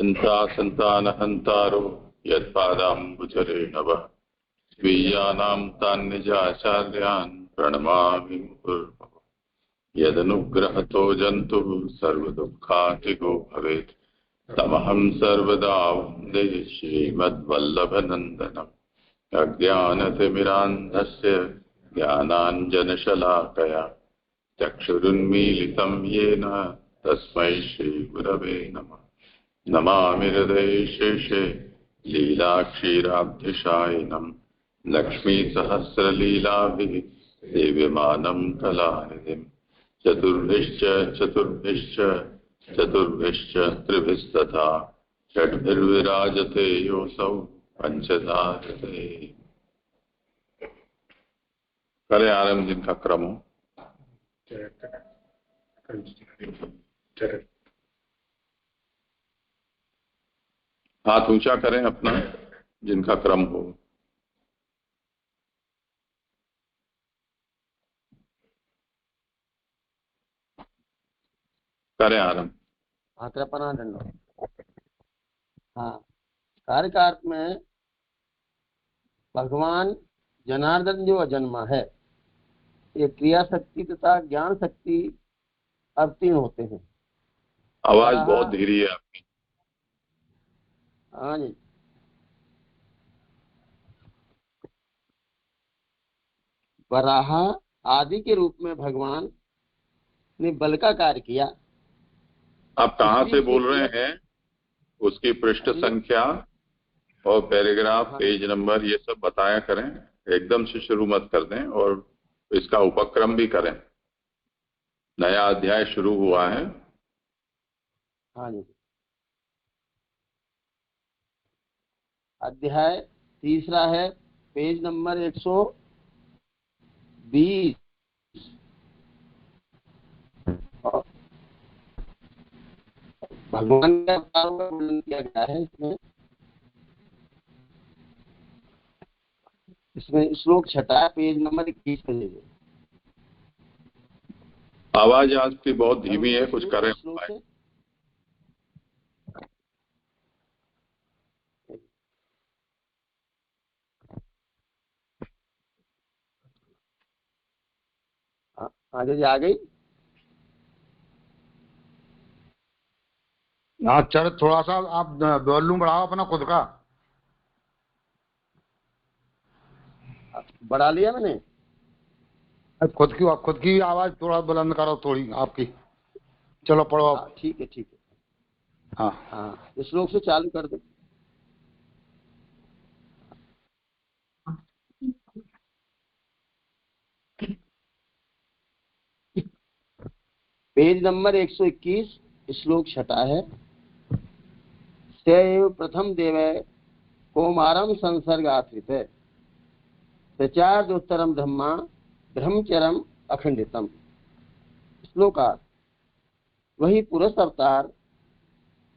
चिंता संतानहंतारो यत्पादाम्बुजरेणव स्वीयानां तान् निजाचार्यान् प्रणमामि मुहुर्मुहुः। यदनुग्रहतो जन्तुः सर्वदुःखातिगो भवेत् तमहं सर्वदा वन्दे श्रीमद्वल्लभनन्दनम्। अज्ञानतिमिरान्धस्य ज्ञानाञ्जनशलाकया चक्षुरुन्मीलितं येन तस्मै श्रीगुरवे नमः। नमामि हृदये शेषे लीलाक्षीराब्धिशायिनं लक्ष्मीसहस्रलीलाभिः सेव्यमानं कलानिधिं चतुर्भिश्च त्रिभिस्तथा षड्भिर्विराजते योऽसौ पंचधा हृदये। करें आरंभ जिनका क्रम हो। हाथ ऊंचा करें अपना जिनका क्रम हो। करें आरंभ। हाँ, कार्यकार्त में भगवान जनार्दन जो अजन्मा है, ये क्रिया शक्ति तथा ज्ञान शक्ति अवतीर्ण होते हैं। आवाज बहुत धीरे है आपकी। हाँ जी, वराह आदि के रूप में भगवान ने बल का कार्य किया। आप कहाँ से बोल रहे हैं, उसकी पृष्ठ संख्या और पैराग्राफ, पेज नंबर ये सब बताया करें। एकदम से शुरू मत कर दें और इसका उपक्रम भी करें। नया अध्याय शुरू हुआ है। हाँ जी, अध्याय तीसरा है, पेज नंबर 120। भगवान का अवतारों का वर्णन किया गया है इसमें श्लोक छठा, पेज नंबर 21 पे ले। आवाज आपकी बहुत धीमी है, कुछ करें। आगे जी, आ गई। हाँ चल, थोड़ा सा आप वॉल्यूम बढ़ाओ अपना खुद का। बढ़ा लिया मैंने। खुद की आवाज थोड़ा बुलंद करो, थोड़ी आपकी। चलो पढ़ो आप। ठीक है ठीक है। हाँ हाँ, इस श्लोक से चालू कर दो। पेज नंबर 121, श्लोक छठा है। सैव प्रथम देव कौमारम संसर्ग आश्रित है प्रचारोत्तरम धम्मा ब्रह्मचरम अखंडितम। श्लोकार्थ, वही पुरुष अवतार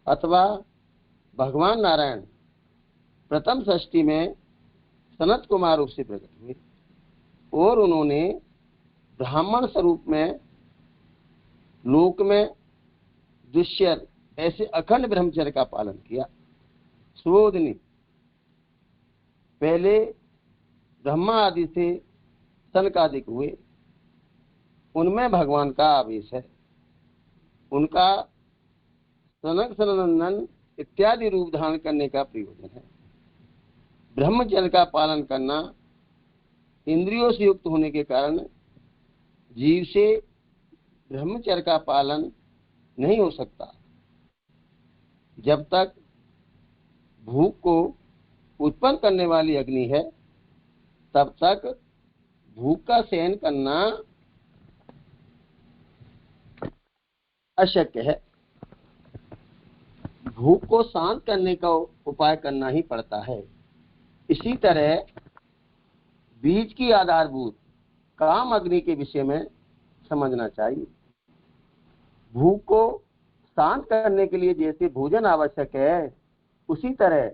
अथवा भगवान नारायण प्रथम सृष्टि में सनत कुमार रूप से प्रकट हुए और उन्होंने ब्राह्मण स्वरूप में लोक में दुष्यर ऐसे अखंड ब्रह्मचर्य का पालन किया। सुबोधनी, पहले ब्रह्मा आदि से सनकादिक हुए, उनमें भगवान का आवेश है। उनका सनक सनंदन इत्यादि रूप धारण करने का प्रयोजन है। ब्रह्मचर्य का पालन करना इंद्रियों से युक्त होने के कारण जीव से ब्रह्मचर्य का पालन नहीं हो सकता। जब तक भूख को उत्पन्न करने वाली अग्नि है, तब तक भूख का सेवन करना अशक्य है। भूख को शांत करने का उपाय करना ही पड़ता है। इसी तरह बीज की आधारभूत काम अग्नि के विषय में समझना चाहिए। भूख को शांत करने के लिए जैसे भोजन आवश्यक है, उसी तरह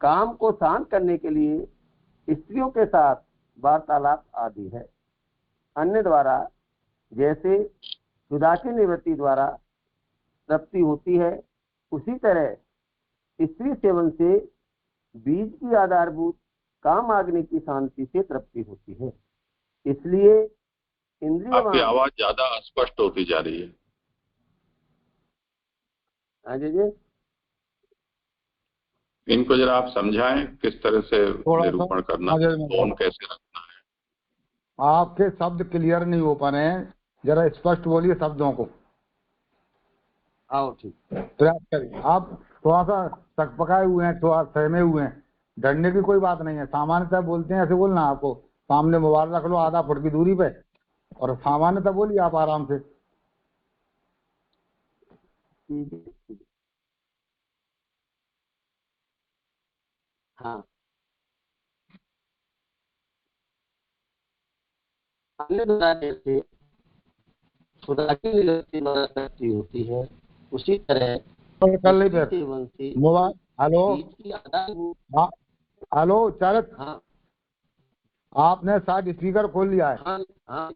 काम को शांत करने के लिए स्त्रियों के साथ वार्तालाप आदि है। अन्य द्वारा जैसे सुधा की निवृत्ति द्वारा तृप्ति होती है, उसी तरह स्त्री सेवन से बीज की आधारभूत काम आग्नि की शांति से तृप्ति होती है। इसलिए इंद्रिय आपकी आवाज ज्यादा अस्पष्ट होती जा रही है। अजय जी, इनको जरा आप समझाएं किस तरह से निरूपण करना है, टोन कैसे रखना है। आपके शब्द क्लियर नहीं हो पा रहे हैं, जरा स्पष्ट बोलिए शब्दों को। आओ ठीक, प्रयास करिए। आप थोड़ा सा सकपकाए हुए हैं, थोड़ा सहमे हुए हैं। डरने की कोई बात नहीं है, सामान्यतः बोलते हैं ऐसे बोलना। आपको सामने मोबाइल रख लो आधा फुट की दूरी पे और सामान्यतः बोलिए आप आराम से। हाँ, हमने बताया जैसे खुदा की निगरानी द्वारा तृप्ति होती है, उसी तरह कर ले सेवन से मोबाइल। हेलो बीज की आधारभूत। हाँ, हेलो चरक, हाँ आपने शायद स्पीकर खोल लिया है। हाँ हाँ,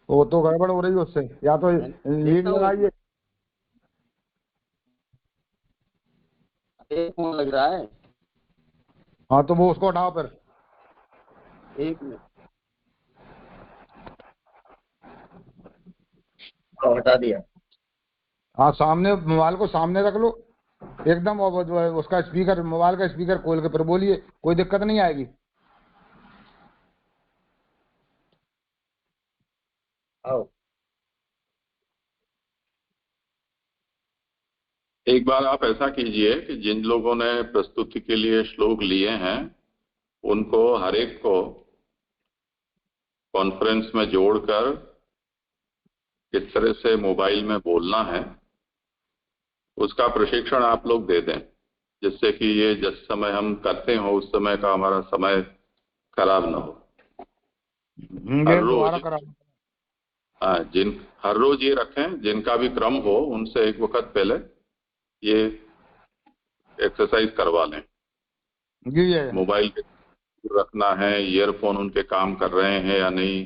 वो तो गड़बड़ हो रही है उससे, या तो लीड लगाइए। एक फोन लग रहा है। हाँ तो वो उसको हटाओ फिर। एक मिनट, हटा दिया। हाँ, सामने मोबाइल को सामने रख लो एकदम, और उसका स्पीकर, मोबाइल का स्पीकर खोल के फिर बोलिए, कोई दिक्कत नहीं आएगी। आओ, एक बार आप ऐसा कीजिए कि जिन लोगों ने प्रस्तुति के लिए श्लोक लिए हैं उनको हर एक को कॉन्फ्रेंस में जोड़कर किस तरह से मोबाइल में बोलना है उसका प्रशिक्षण आप लोग दे दें, जिससे कि ये जिस समय हम करते हो उस समय का हमारा समय खराब ना हो। हर रोज ये रखें, जिनका भी क्रम हो उनसे एक वक्त पहले ये एक्सरसाइज करवा लें। मोबाइल रखना है, ईयरफोन उनके काम कर रहे हैं या नहीं,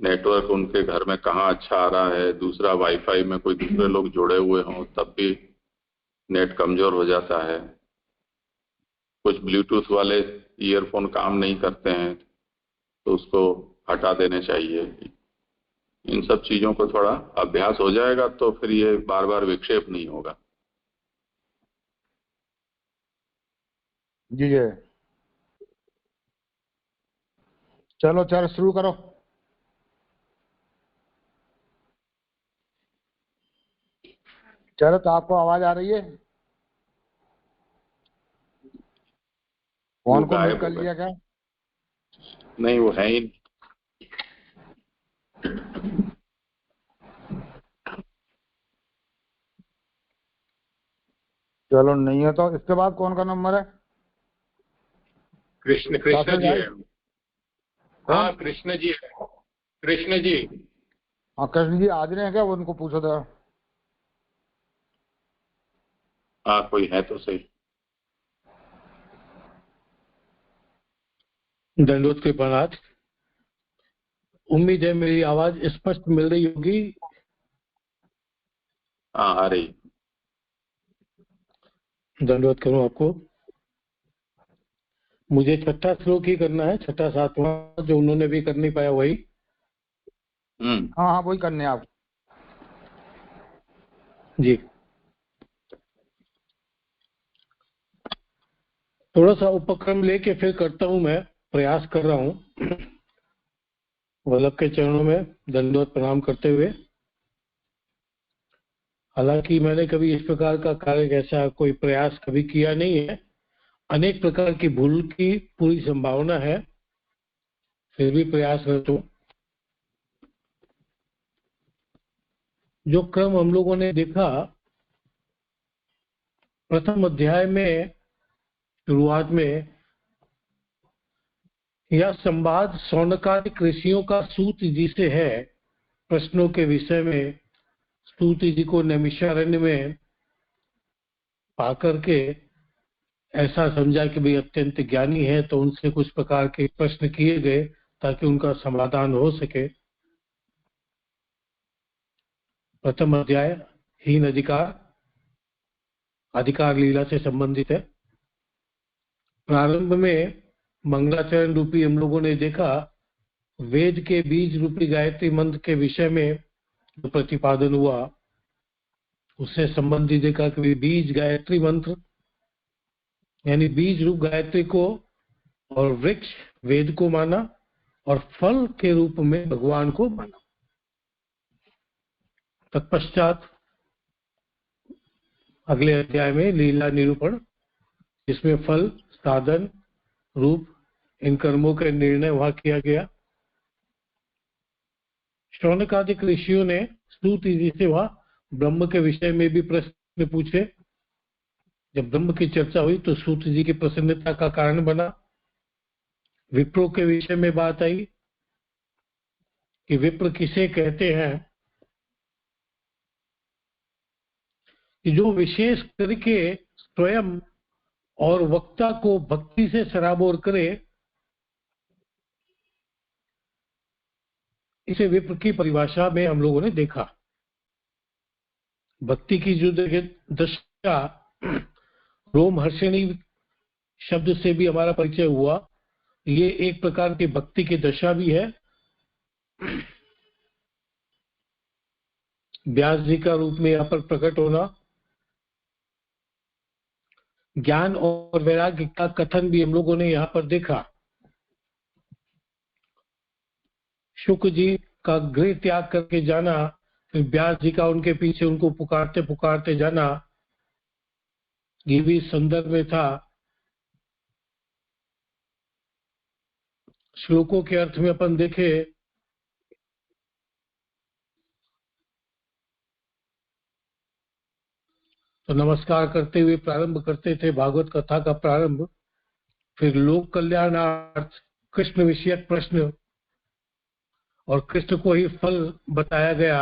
नेटवर्क उनके घर में कहाँ अच्छा आ रहा है, दूसरा वाईफाई में कोई दूसरे लोग जुड़े हुए हों तब भी नेट कमजोर हो जाता है, कुछ ब्लूटूथ वाले ईयरफोन काम नहीं करते हैं तो उसको हटा देने चाहिए। इन सब चीजों को थोड़ा अभ्यास हो जाएगा तो फिर ये बार बार विक्षेप नहीं होगा। जी चलो चलो शुरू करो। चलो, तो आपको आवाज आ रही है? फोन को म्यूट कर लिया क्या? नहीं, वो है ही। चलो नहीं है तो इसके बाद कौन का नंबर है? कृष्ण जी है। हाँ कृष्ण जी है। कृष्ण जी। हाँ कृष्ण जी हाजिर हैं क्या? उनको पूछो तो। हाँ कोई है तो सही। दंडोत के प्रणाम। उम्मीद है मेरी आवाज स्पष्ट मिल रही होगी। हाँ आ रही। दंडोत करूं आपको। मुझे छठा श्लोक ही करना है, छठा सातवां जो उन्होंने भी कर नहीं पाया वही। हाँ हाँ वही करने आप जी। थोड़ा सा उपक्रम लेके फिर करता हूं, मैं प्रयास कर रहा हूं। वल्लभ के चरणों में दंडवत प्रणाम करते हुए। हालांकि मैंने कभी इस प्रकार का कार्य ऐसा कोई प्रयास कभी किया नहीं है, अनेक प्रकार की भूल की पूरी संभावना है, फिर भी प्रयास करता हूं। जो क्रम हम लोगों ने देखा प्रथम अध्याय में शुरुआत में, यह संवाद शौनकादिक ऋषियों का सूत जी से है। प्रश्नों के विषय में सूत जी को नैमिषारण्य में पाकर के ऐसा समझा कि भाई अत्यंत ज्ञानी है, तो उनसे कुछ प्रकार के प्रश्न किए गए ताकि उनका समाधान हो सके। प्रथम अध्याय हीन अधिकार, अधिकार लीला से संबंधित है। प्रारंभ में मंगलाचरण रूपी हम लोगों ने देखा वेद के बीज रूपी गायत्री मंत्र के विषय में जो प्रतिपादन हुआ, उससे संबंधित देखा कि बीज गायत्री मंत्र यानी बीज रूप गायत्री को और वृक्ष वेद को माना और फल के रूप में भगवान को माना। तत्पश्चात अगले अध्याय में लीला निरूपण, जिसमें फल, साधन, रूप, इन कर्मों का निर्णय वहां किया गया। शौनकादिक ऋषियों ने स्तुति जी से वहां ब्रह्म के विषय में भी प्रश्न पूछे। जब ब्रह्म की चर्चा हुई तो सूत जी की प्रसन्नता का कारण बना। विप्रो के विषय में बात आई कि विप्र किसे कहते हैं कि जो विशेष करके स्वयं और वक्ता को भक्ति से सराबोर करे, इसे विप्र की परिभाषा में हम लोगों ने देखा। भक्ति की जो दशा, रोमहर्षिणी शब्द से भी हमारा परिचय हुआ, ये एक प्रकार की भक्ति की दशा भी है। व्यास जी का रूप में यहाँ पर प्रकट होना, ज्ञान और वैराग्य का कथन भी हम लोगों ने यहाँ पर देखा। शुक जी का गृह त्याग करके जाना, फिर व्यास जी का उनके पीछे उनको पुकारते पुकारते जाना, ये भी संदर्भ में था। श्लोकों के अर्थ में अपन देखे तो नमस्कार करते हुए प्रारंभ करते थे भागवत कथा का प्रारंभ, फिर लोक कल्याणार्थ कृष्ण विषयक प्रश्न और कृष्ण को ही फल बताया गया।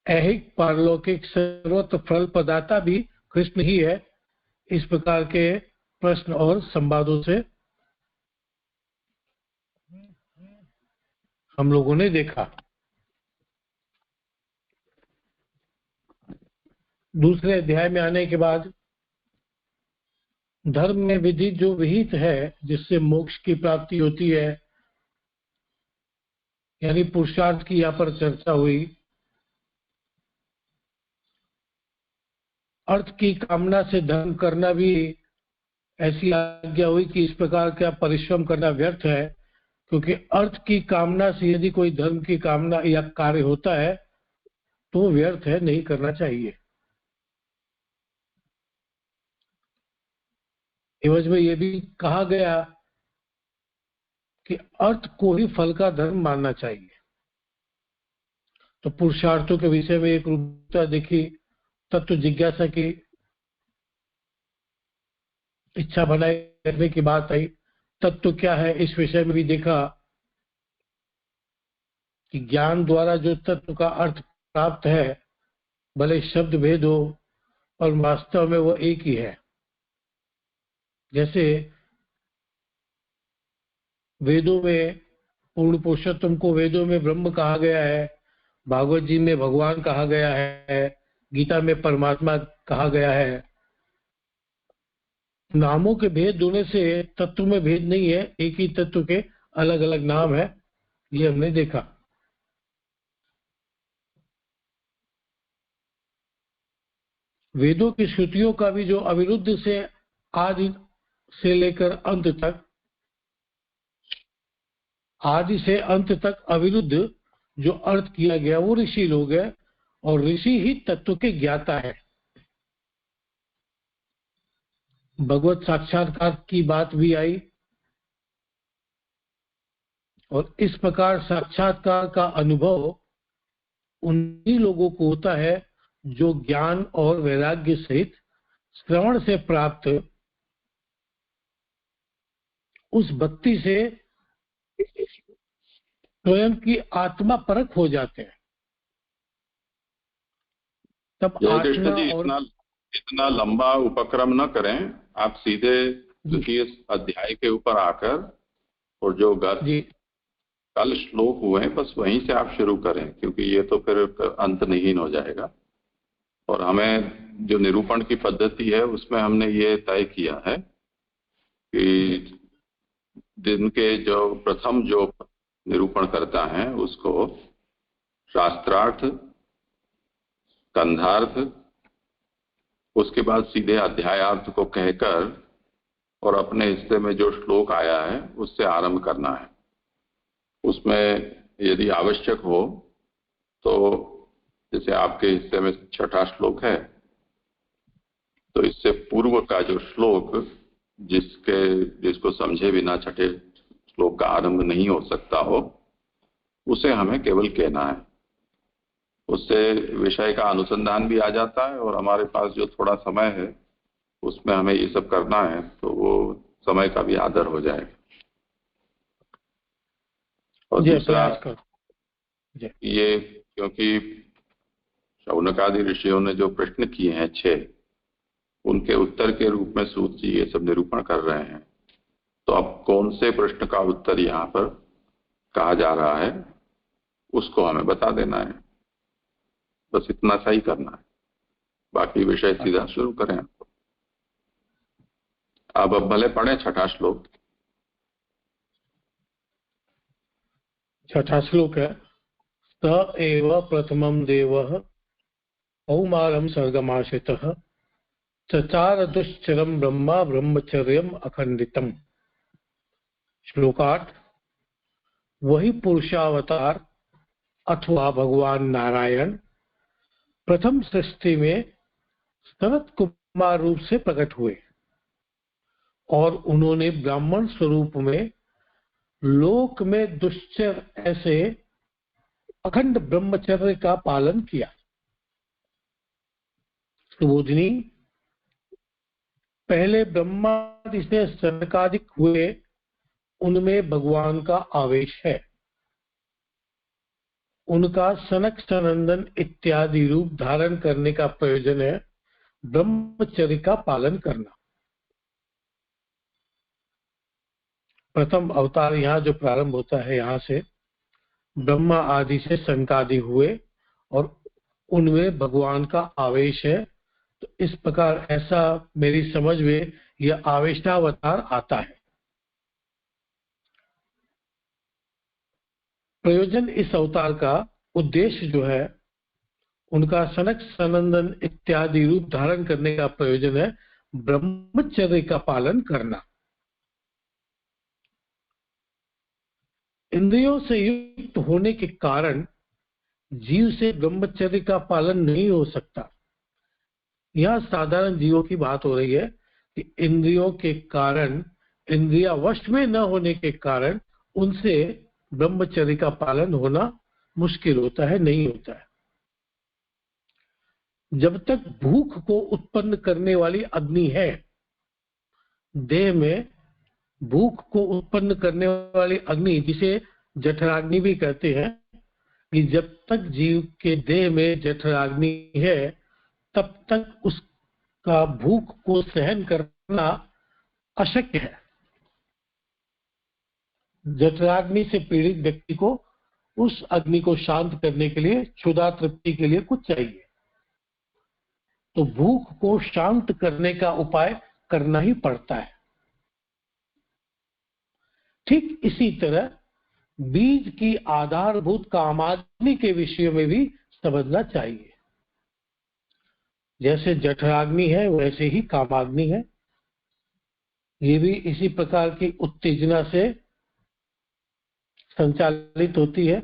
ऐहिक पारलौकिक सर्वत्र फल प्रदाता भी कृष्ण ही है। इस प्रकार के प्रश्न और संवादों से हम लोगों ने देखा। दूसरे अध्याय में आने के बाद धर्म में विधि जो विहित है, जिससे मोक्ष की प्राप्ति होती है, यानी पुरुषार्थ की यहाँ पर चर्चा हुई। अर्थ की कामना से धर्म करना भी ऐसी आज्ञा हुई कि इस प्रकार का परिश्रम करना व्यर्थ है, क्योंकि अर्थ की कामना से यदि कोई धर्म की कामना या कार्य होता है तो व्यर्थ है, नहीं करना चाहिए। एवज में यह भी कहा गया कि अर्थ को ही फल का धर्म मानना चाहिए। तो पुरुषार्थों के विषय में एक रूपता देखी, तत्व जिज्ञासा की इच्छा बनाए करने की बात आई। तत्व क्या है इस विषय में भी देखा कि ज्ञान द्वारा जो तत्व का अर्थ प्राप्त है, भले शब्द भेद हो और वास्तव में वो एक ही है। जैसे वेदों में पूर्ण पुरुषोत्तम को वेदों में ब्रह्म कहा गया है, भागवत जी में भगवान कहा गया है, गीता में परमात्मा कहा गया है। नामों के भेद होने से तत्व में भेद नहीं है, एक ही तत्व के अलग अलग नाम है, ये हमने देखा। वेदों की श्रुतियों का भी जो अविरुद्ध से आदि से लेकर अंत तक, आदि से अंत तक अविरुद्ध जो अर्थ किया गया वो ऋषि लोग है, और ऋषि ही तत्व के ज्ञाता है। भगवत साक्षात्कार की बात भी आई, और इस प्रकार साक्षात्कार का अनुभव उन्हीं लोगों को होता है जो ज्ञान और वैराग्य सहित श्रवण से प्राप्त उस भक्ति से स्वयं की आत्मा परख हो जाते हैं। तब कृष्ण जी इतना लंबा उपक्रम न करें, आप सीधे द्वितीय अध्याय के ऊपर आकर और जो कल श्लोक हुए हैं बस वहीं से आप शुरू करें, क्योंकि ये तो फिर अंतहीन हो जाएगा और हमें जो निरूपण की पद्धति है उसमें हमने ये तय किया है कि दिन के जो प्रथम जो निरूपण करता है उसको शास्त्रार्थ, कंधार्थ, उसके बाद सीधे अध्यायार्थ को कहकर और अपने हिस्से में जो श्लोक आया है उससे आरंभ करना है। उसमें यदि आवश्यक हो तो जैसे आपके हिस्से में छठा श्लोक है तो इससे पूर्व का जो श्लोक जिसको समझे बिना छठे श्लोक का आरंभ नहीं हो सकता हो उसे हमें केवल कहना है। उससे विषय का अनुसंधान भी आ जाता है और हमारे पास जो थोड़ा समय है उसमें हमें ये सब करना है तो वो समय का भी आदर हो जाएगा। और दूसरा ये क्योंकि शौनकादि ऋषियों ने जो प्रश्न किए हैं 6 उनके उत्तर के रूप में सूत जी ये सब निरूपण कर रहे हैं, तो अब कौन से प्रश्न का उत्तर यहाँ पर कहा जा रहा है उसको हमें बता देना है। बस इतना सा ही करना है, बाकी विषय सीधा शुरू करें। अब भले पढ़े छठा श्लोक। छठा श्लोक है स एव प्रथमं देवः कौमारं सर्गमाश्रितः चचार दुश्चरं ब्रह्मा ब्रह्मचर्यम अखंडितम। श्लोक 8 वही पुरुषावतार अथवा भगवान नारायण प्रथम सृष्टि में सनत कुमार रूप से प्रकट हुए और उन्होंने ब्राह्मण स्वरूप में लोक में दुश्चर ऐसे अखंड ब्रह्मचर्य का पालन किया। सुबोधिनी पहले ब्रह्मादि से सनकादिक हुए उनमें भगवान का आवेश है। उनका सनक सनंदन इत्यादि रूप धारण करने का प्रयोजन है ब्रह्मचर्य का पालन करना। प्रथम अवतार यहाँ जो प्रारंभ होता है यहाँ से ब्रह्मा आदि से सनकादि हुए और उनमें भगवान का आवेश है। तो इस प्रकार ऐसा मेरी समझ में यह आवेशावतार आता है। प्रयोजन इस अवतार का उद्देश्य जो है उनका सनक सनंदन इत्यादि रूप धारण करने का प्रयोजन है ब्रह्मचर्य का पालन करना। इंद्रियों से युक्त होने के कारण जीव से ब्रह्मचर्य का पालन नहीं हो सकता। यह साधारण जीवों की बात हो रही है कि इंद्रियों के कारण, इंद्रिया वश में न होने के कारण उनसे ब्रह्मचर्य का पालन होना मुश्किल होता है, नहीं होता है। जब तक भूख को उत्पन्न करने वाली अग्नि है, देह में भूख को उत्पन्न करने वाली अग्नि जिसे जठराग्नि भी कहते हैं, कि जब तक जीव के देह में जठराग्नि है तब तक उसका भूख को सहन करना अशक्य है। जठराग्नि से पीड़ित व्यक्ति को उस अग्नि को शांत करने के लिए, क्षुधा तृप्ति के लिए कुछ चाहिए। तो भूख को शांत करने का उपाय करना ही पड़ता है। ठीक इसी तरह बीज की आधारभूत कामाग्नि के विषय में भी समझना चाहिए। जैसे जठराग्नि है वैसे ही कामाग्नि है। ये भी इसी प्रकार की उत्तेजना से संचालित होती है।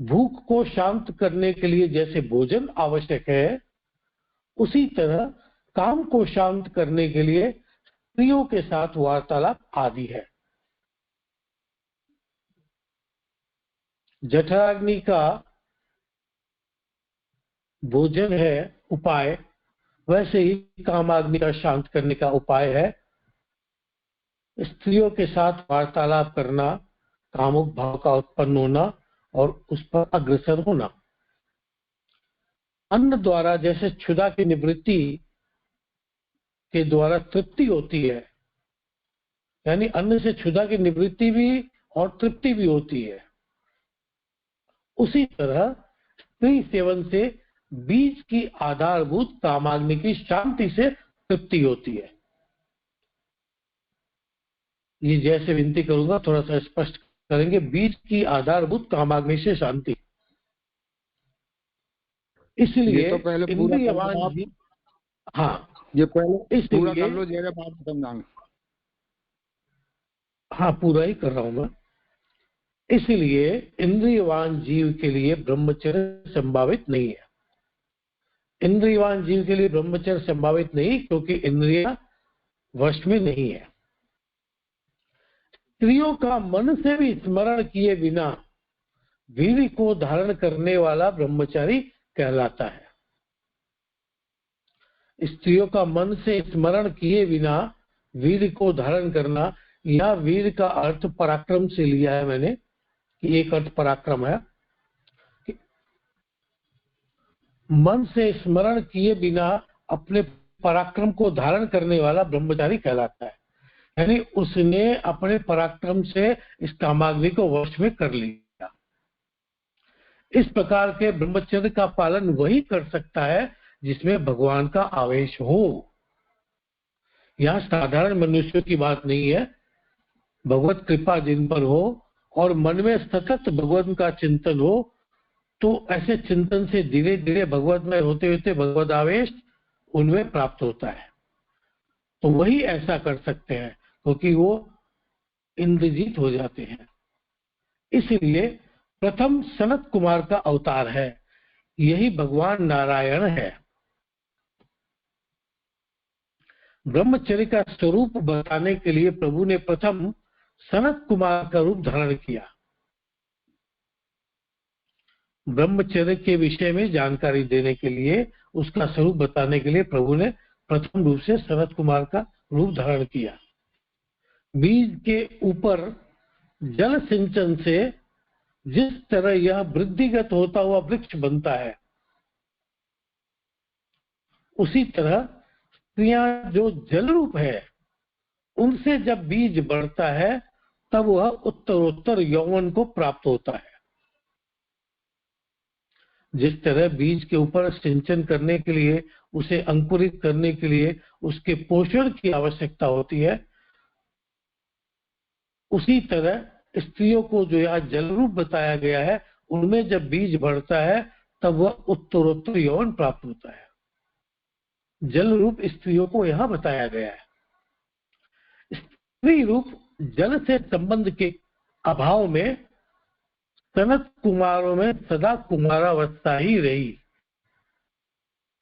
भूख को शांत करने के लिए जैसे भोजन आवश्यक है, उसी तरह काम को शांत करने के लिए स्त्रियों के साथ वार्तालाप आदि है। जठराग्नि का भोजन है उपाय, वैसे ही कामाग्नि का शांत करने का उपाय है स्त्रियों के साथ वार्तालाप करना, कामुक भाव का उत्पन्न होना और उस पर अग्रसर होना। अन्न द्वारा जैसे क्षुधा की निवृत्ति के द्वारा तृप्ति होती है, यानी अन्न से क्षुधा की निवृत्ति भी और तृप्ति भी होती है, उसी तरह स्त्री सेवन से बीज की आधारभूत कामाग्नि की शांति से तृप्ति होती है। ये जैसे विनती करूंगा थोड़ा सा स्पष्ट करेंगे। बीज की आधारभूत कामाग्नि से शांति, इसलिए तो पहले इंद्रियवान जी, हाँ ये पहले पूरा इसलिए कर लो, जरा बात समझाएंगे। हाँ पूरा ही कर रहा हूं मैं। इसलिए इंद्रियवान जीव के लिए ब्रह्मचर्य संभावित नहीं है। इंद्रियवान जीव के लिए ब्रह्मचर्य संभावित नहीं, क्योंकि इंद्रिया वश में नहीं है। स्त्रियों का मन से भी स्मरण किए बिना वीर्य को धारण करने वाला ब्रह्मचारी कहलाता है। स्त्रियों का मन से स्मरण किए बिना वीर्य को धारण करना, यह वीर का अर्थ पराक्रम से लिया है मैंने, कि एक अर्थ पराक्रम है। मन से स्मरण किए बिना अपने पराक्रम को धारण करने वाला ब्रह्मचारी कहलाता है, यानी उसने अपने पराक्रम से इस कामाग्नि को वश में कर लिया। इस प्रकार के ब्रह्मचर्य का पालन वही कर सकता है जिसमें भगवान का आवेश हो। यह साधारण मनुष्यों की बात नहीं है। भगवत कृपा जिन पर हो और मन में सतत भगवान का चिंतन हो, तो ऐसे चिंतन से धीरे धीरे भगवतमय होते होते भगवत आवेश उनमें प्राप्त होता है। तो वही ऐसा कर सकते हैं, क्योंकि वो इंद्रजीत हो जाते हैं। इसलिए प्रथम सनत कुमार का अवतार है, यही भगवान नारायण है। ब्रह्मचर्य का स्वरूप बताने के लिए प्रभु ने प्रथम सनत कुमार का रूप धारण किया। ब्रह्मचर्य के विषय में जानकारी देने के लिए, उसका स्वरूप बताने के लिए प्रभु ने प्रथम रूप से सनत कुमार का रूप धारण किया। बीज के ऊपर जल सिंचन से जिस तरह यह वृद्धिगत होता हुआ वृक्ष बनता है, उसी तरह स्त्रियां जो जल रूप है, उनसे जब बीज बढ़ता है तब वह उत्तरोत्तर यौवन को प्राप्त होता है। जिस तरह बीज के ऊपर सिंचन करने के लिए, उसे अंकुरित करने के लिए उसके पोषण की आवश्यकता होती है, उसी तरह स्त्रियों को जो यहाँ जल रूप बताया गया है, उनमें जब बीज बढ़ता है तब वह उत्तरोत्तर यौवन प्राप्त होता है। जल रूप स्त्रियों को यहाँ बताया गया है। स्त्री रूप जल से संबंध के अभाव में सनत कुमारों में सदा कुमारावस्था ही रही।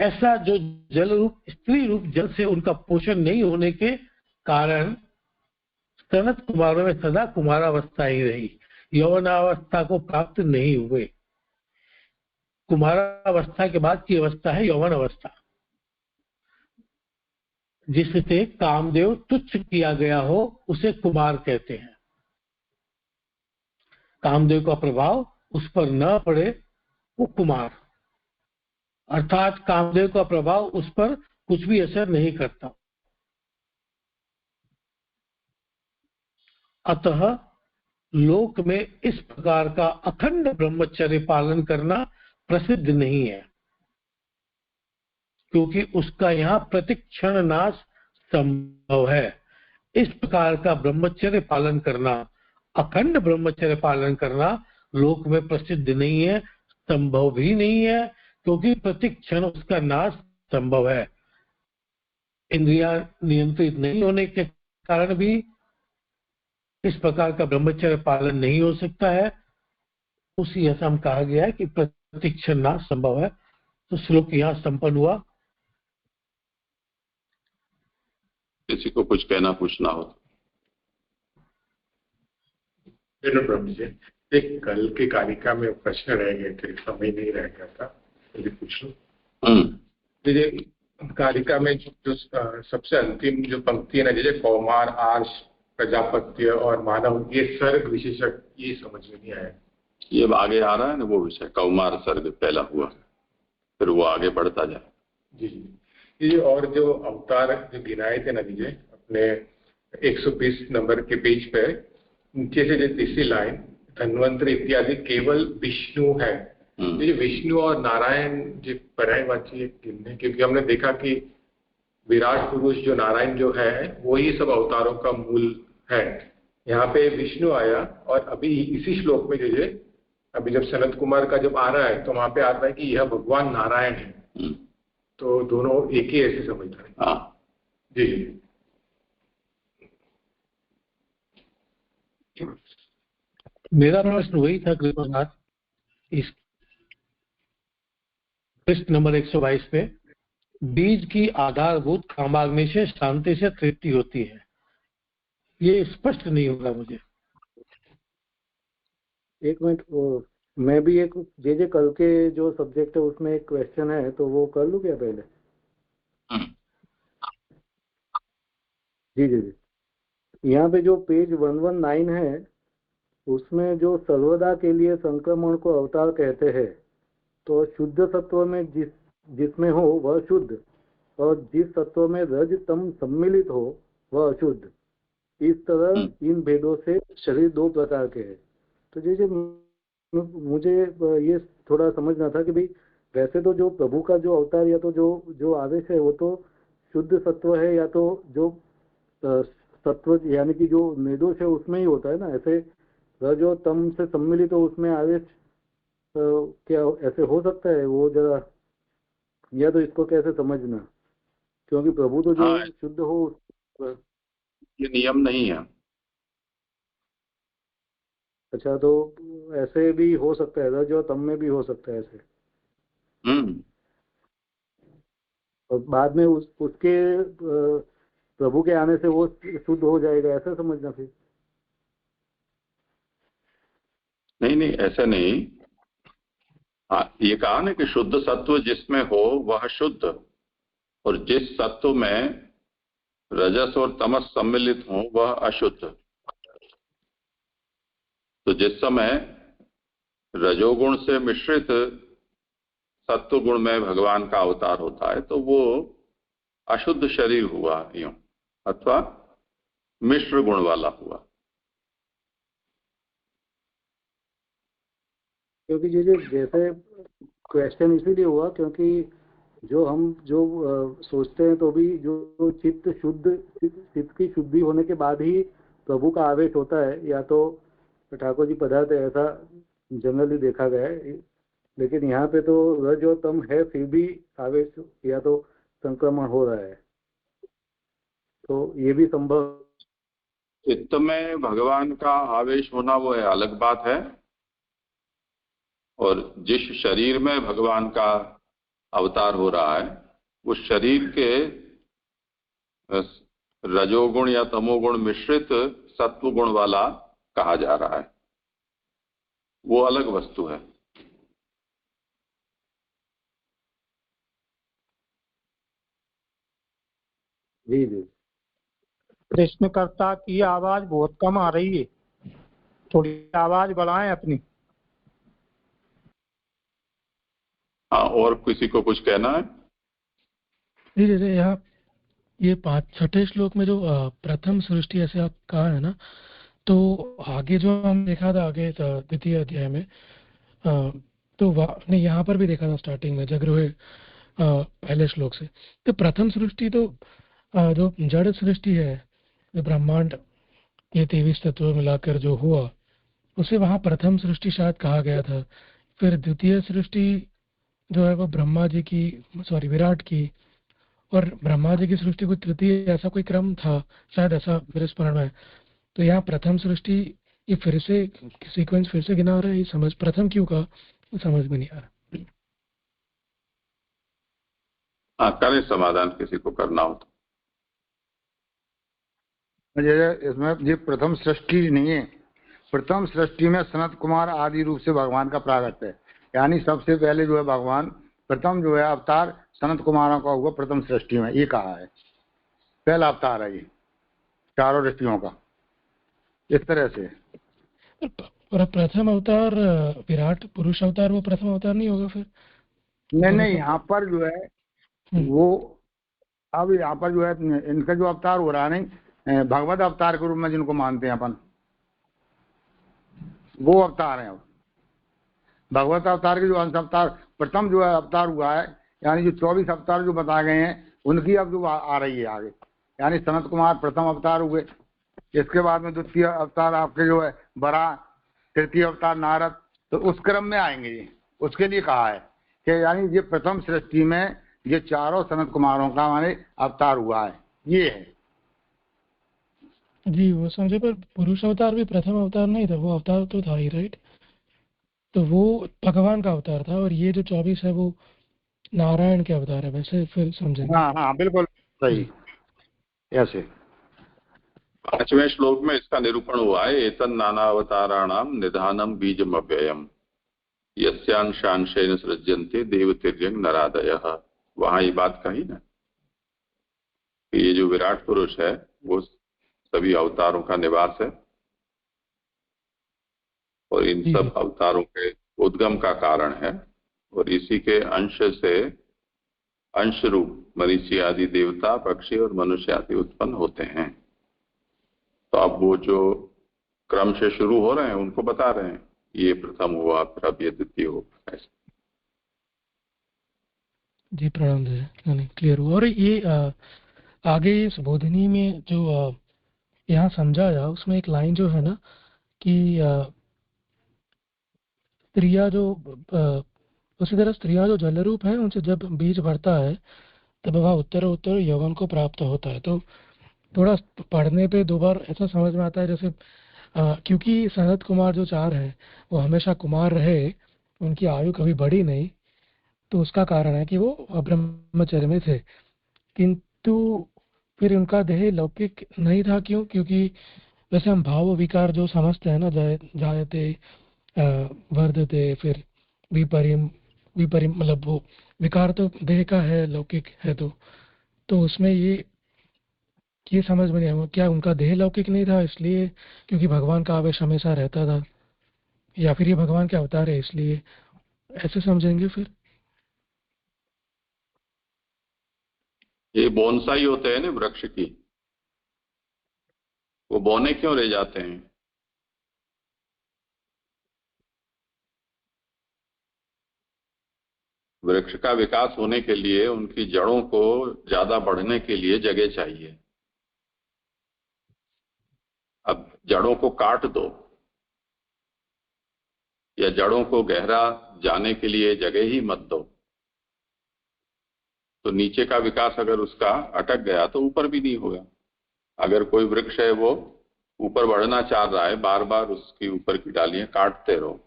ऐसा जो जल रूप स्त्री रूप जल से उनका पोषण नहीं होने के कारण सनत कुमारों में सदा कुमारावस्था ही रही, यौवनावस्था को प्राप्त नहीं हुए। कुमारावस्था के बाद की अवस्था है यौवन अवस्था, जिससे कामदेव तुच्छ किया गया हो, उसे कुमार कहते हैं। कामदेव का प्रभाव उस पर न पड़े, वो कुमार, अर्थात कामदेव का प्रभाव उस पर कुछ भी असर नहीं करता। अतः लोक में इस प्रकार का अखंड ब्रह्मचर्य पालन करना प्रसिद्ध नहीं है, क्योंकि उसका यहाँ प्रतिक्षण नाश संभव है। इस प्रकार का ब्रह्मचर्य पालन करना, अखंड ब्रह्मचर्य पालन करना लोक में प्रसिद्ध नहीं है, संभव भी नहीं है, क्योंकि प्रतिक्षण उसका नाश संभव है। इंद्रियां नियंत्रित नहीं होने के कारण भी इस प्रकार का ब्रह्मचर्य पालन नहीं हो सकता है। उसी ऐसा हम कहा गया है कि प्रतिक्षण नाश संभव है। तो श्लोक यहाँ संपन्न हुआ। किसी को कुछ कहना पूछना हो? प्रभु जी, एक कल के कारिका में प्रश्न रह गए थे, समय नहीं रह गया था, तो पूछ लो। कारिका में जो सबसे अंतिम जो पंक्ति है ना, जैसे कौमार, आर्ष, प्रजापत्य और मानव, ये सर्ग विशेषक, ये समझ में नहीं आया। ये आगे आ रहा है ना वो विषय, कौमार सर्ग पहला हुआ, फिर वो आगे बढ़ता जाए। जी जी। ये और जो अवतार जो गिनाए थे ना दीजिए अपने 120 नंबर के पेज पे, नीचे से जो तीसरी लाइन, धन्वंतरि इत्यादि केवल विष्णु है, ये विष्णु और नारायण जो पर्यायवाची है क्योंकि हमने देखा कि विराट पुरुष जो नारायण जो है वही सब अवतारों का मूल है। यहाँ पे विष्णु आया और अभी इसी श्लोक में जो अभी जब सनत कुमार का जब आ रहा है तो वहां पे आ रहा है कि यह भगवान नारायण है। तो दोनों एक ही ऐसे समझ रहे हैं। जी जी। मेरा प्रश्न वही था कृपानाथ, इस पृष्ठ नंबर 122 पे बीज की आधारभूत कामाग्नि से शांति से तृप्ति होती है, ये स्पष्ट नहीं होगा मुझे। एक मिनट, मैं भी एक जे कल के जो सब्जेक्ट है उसमें एक क्वेश्चन है तो वो कर लूँ क्या पहले? जी जी जी। यहाँ पे जो पेज 119 है उसमें जो सर्वदा के लिए संक्रमण को अवतार कहते हैं, तो शुद्ध सत्व में जिसमें हो वह शुद्ध, और जिस तत्व में रज तम सम्मिलित हो वह अशुद्ध। इस तरह इन भेदों से शरीर दो प्रकार के हैं। तो जैसे मुझे ये थोड़ा समझना था कि भाई वैसे तो जो प्रभु का जो अवतार या तो जो आदेश है वो तो शुद्ध सत्व है या तो जो सत्व यानी कि जो निर्दोष है उसमें ही होता है ना। ऐसे रज और तम से सम्मिलित हो उसमें आदेश क्या ऐसे हो सकता है? वो जरा, या तो इसको कैसे समझना, क्योंकि प्रभु तो जो शुद्ध हो ये नियम नहीं है। अच्छा, तो ऐसे भी हो सकता है, रज और तम में भी हो सकता है ऐसे। और बाद में उसके प्रभु के आने से वो शुद्ध हो जाएगा, ऐसा समझना फिर? नहीं, ऐसा नहीं। ये कहा ना कि शुद्ध सत्व जिसमें हो वह शुद्ध, और जिस सत्व में रजस और तमस सम्मिलित हो वह अशुद्ध। तो जिस समय रजोगुण से मिश्रित सत्व गुण में भगवान का अवतार होता है तो वो अशुद्ध शरीर हुआ यूं, अथवा मिश्र गुण वाला हुआ। क्योंकि जैसे क्वेश्चन इसीलिए हुआ क्योंकि जो हम सोचते हैं तो भी जो चित्त की शुद्धि होने के बाद ही प्रभु का आवेश होता है, या तो ठाकुर जी पदार्थ है, ऐसा जनरली देखा गया है। लेकिन यहाँ पे तो रज और तम है फिर भी आवेश या तो संक्रमण हो रहा है, तो ये भी संभव। चित्त में भगवान का आवेश होना वो है अलग बात है, और जिस शरीर में भगवान का अवतार हो रहा है उस शरीर के रजोगुण या तमोगुण मिश्रित सत्व गुण वाला कहा जा रहा है, वो अलग वस्तु है। जी जी। प्रश्नकर्ता की आवाज बहुत कम आ रही है, थोड़ी आवाज बढ़ाएं अपनी। हाँ, और किसी को कुछ कहना है? जी यहाँ ये 5-6 श्लोक में जो प्रथम सृष्टि ऐसे आप कहा है ना, तो आगे जो हम देखा था आगे द्वितीय अध्याय में तो नहीं, यहाँ पर भी देखा था स्टार्टिंग में जगरोहे पहले श्लोक से। तो प्रथम सृष्टि तो जो जड़ सृष्टि है, जो ब्रह्मांड ये 23 तत्व मिलाकर जो हुआ उसे वहाँ प्रथम सृष्टि शायद कहा गया था। फिर द्वितीय सृष्टि जो है वो ब्रह्मा जी की, सॉरी विराट की, और ब्रह्मा जी की सृष्टि को तृतीय, ऐसा कोई क्रम था शायद, ऐसा मेरे स्मरण में है। तो यहाँ प्रथम सृष्टि ये फिर से सीक्वेंस फिर से गिना रहा है, ये समझ प्रथम क्यों का समझ में नहीं आ रहा। करें समाधान किसी को करना हो तो। इसमें ये प्रथम सृष्टि नहीं है। प्रथम सृष्टि में सनत कुमार आदि रूप से भगवान का प्रागट है, यानी सबसे पहले जो है भगवान प्रथम जो है अवतार सनत कुमारों का हुआ प्रथम सृष्टि में, ये कहा है पहला अवतार है ये चारों ऋषियों का, इस तरह से। प्रथम अवतार विराट पुरुष अवतार वो प्रथम अवतार नहीं होगा फिर? नहीं, यहाँ पर जो है वो अब यहाँ पर जो है इनका जो अवतार हो रहा नहीं, भगवत अवतार के रूप में जिनको मानते हैं अपन, वो अवतार है। अब भगवत अवतार के जो अंश अवतार प्रथम जो है अवतार हुआ है, यानी जो 24 अवतार जो बताए गए हैं उनकी अब जो आ रही है आगे, यानी सनत कुमार प्रथम अवतार हुए, इसके बाद में द्वितीय अवतार आपके जो है बड़ा, तृतीय अवतार नारद, तो उस क्रम में आएंगे ये। उसके लिए कहा है कि यानी ये प्रथम सृष्टि में ये चारों सनत कुमारों का माने अवतार हुआ है, ये है जी। वो समझे, पर पुरुष अवतार भी प्रथम अवतार नहीं था, वो अवतार तो था ही, राइट? तो वो भगवान का अवतार था, और ये जो 24 है वो नारायण के अवतार है, वैसे फिर समझेंगे। हाँ हाँ बिल्कुल सही, ऐसे 5वें श्लोक में इसका निरूपण हुआ है, एतन नाना अवताराणाम निधानम बीजम अव्ययम यस्यांशांशेन सृज्यन्ते देवतिर्यंग नरादयः। वहां ये बात कही ना कि ये जो विराट पुरुष है वो सभी अवतारों का निवास है और इन सब अवतारों के उद्गम का कारण है, और इसी के अंश से अंश रूप मरीचि आदि देवता, पक्षी और मनुष्य आदि उत्पन्न होते हैं। तो अब वो जो क्रम से शुरू हो रहे हैं उनको बता रहे हैं, ये प्रथम हुआ, फिर अब ये द्वितीय होगा, ऐसे। जी प्रणाम जी, क्लियर हुआ। और ये आगे इस बोधनी में जो यहाँ समझाया, उसमें एक लाइन जो है ना कि स्त्रियां जो उसी तरह स्त्रियां जो जल रूप है, उनसे जब बीज भरता है तब वह उत्तर उत्तर यौवन को प्राप्त होता है। तो थोड़ा पढ़ने पे दो बार ऐसा समझ में आता है, जैसे क्योंकि सनत कुमार जो 4 है वो हमेशा कुमार रहे, उनकी आयु कभी बढ़ी नहीं, तो उसका कारण है कि वो ब्रह्मचर्य में थे। किंतु फिर उनका देह लौकिक नहीं था, क्यों? क्योंकि वैसे हम भाव विकार जो समझते हैं ना, जायते वर्धते, फिर विपरिम विपरिम, मतलब वो विकार तो देह का है, लौकिक है। तो उसमें ये समझ में नहीं आया, क्या उनका देह लौकिक नहीं था इसलिए, क्योंकि भगवान का आवेश हमेशा रहता था, या फिर ये भगवान के अवतार है इसलिए, ऐसे समझेंगे फिर? ये बोनसाई होते हैं ना वृक्ष की, वो बोने क्यों रह जाते हैं? वृक्ष का विकास होने के लिए उनकी जड़ों को ज्यादा बढ़ने के लिए जगह चाहिए। अब जड़ों को काट दो या जड़ों को गहरा जाने के लिए जगह ही मत दो, तो नीचे का विकास अगर उसका अटक गया तो ऊपर भी नहीं होगा। अगर कोई वृक्ष है वो ऊपर बढ़ना चाह रहा है, बार बार उसकी ऊपर की डालियां काटते रहो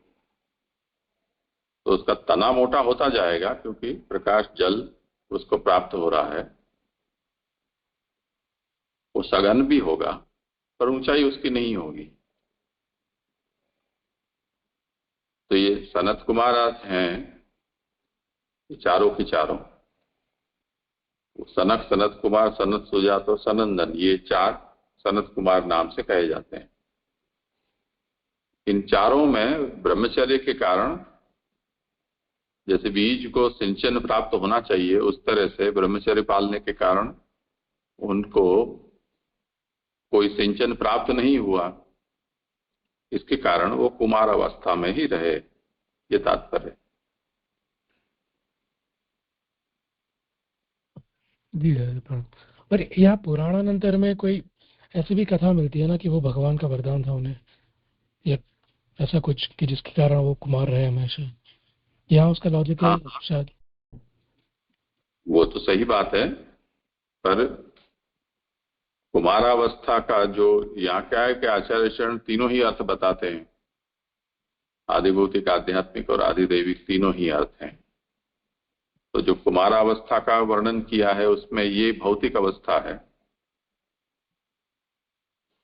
तो उसका तना मोटा होता जाएगा, क्योंकि प्रकाश जल उसको प्राप्त हो रहा है, वो सघन भी होगा पर ऊंचाई उसकी नहीं होगी। तो ये सनत कुमार हैं, चारों की चारों, सनक, सनत कुमार, सनत सुजात और सनंदन, ये 4 सनत कुमार नाम से कहे जाते हैं। इन चारों में ब्रह्मचर्य के कारण, जैसे बीज को सिंचन प्राप्त होना चाहिए उस तरह से ब्रह्मचर्य पालने के कारण उनको कोई सिंचन प्राप्त नहीं हुआ, इसके कारण वो कुमार अवस्था में ही रहे, ये तात्पर्य। जी पर यहाँ पुराणानंतर में कोई ऐसी भी कथा मिलती है ना कि वो भगवान का वरदान था उन्हें, या ऐसा कुछ कि जिसके कारण वो कुमार रहे हमेशा? यहाँ उसका लॉजिक है शायद। वो तो सही बात है, पर कुमारावस्था का जो यहाँ क्या है कि आचार्य शरण तीनों ही अर्थ बताते हैं, आदिभौतिक, आध्यात्मिक और आधिदैविक, तीनों ही अर्थ हैं। तो जो कुमारावस्था का वर्णन किया है उसमें ये भौतिक अवस्था है।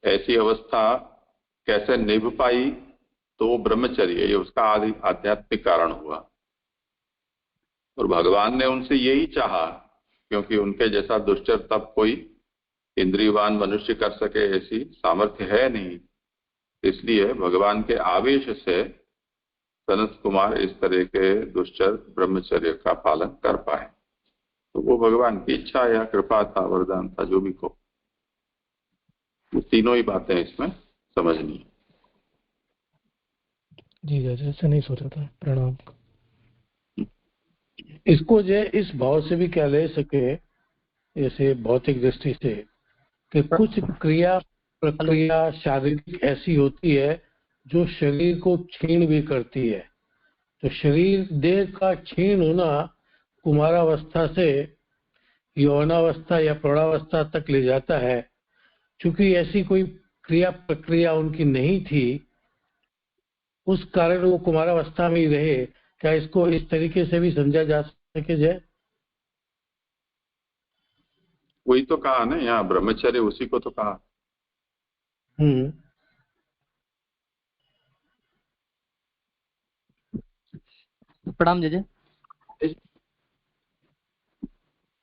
ऐसी अवस्था कैसे निभ पाई? तो वो ब्रह्मचर्य, ये उसका आध्यात्मिक कारण हुआ, और भगवान ने उनसे यही चाहा, क्योंकि उनके जैसा दुष्चर तब कोई इंद्रियवान मनुष्य कर सके ऐसी सामर्थ्य है नहीं, इसलिए भगवान के आवेश से सनत कुमार इस तरह के दुष्चर ब्रह्मचर्य का पालन कर पाए। तो वो भगवान की इच्छा या कृपा था, वरदान था, जो भी को, तीनों ही बातें इसमें समझनी है। जी जज, ऐसे नहीं सोचा था। प्रणाम। इसको जो है इस भाव से भी क्या ले सके, जैसे भौतिक दृष्टि से, कि कुछ क्रिया प्रक्रिया शारीरिक ऐसी होती है जो शरीर को क्षीण भी करती है। तो शरीर देह का क्षीण होना कुमारावस्था से यौवनावस्था या प्रौढ़ावस्था तक ले जाता है। चूंकि ऐसी कोई क्रिया प्रक्रिया उनकी नहीं थी, उस कारण वो कुमारावस्था में ही रहे। क्या इसको इस तरीके से भी समझा जा सके जय? वही तो कहा ना यहाँ, ब्रह्मचर्य उसी को तो कहा। प्रणाम जय।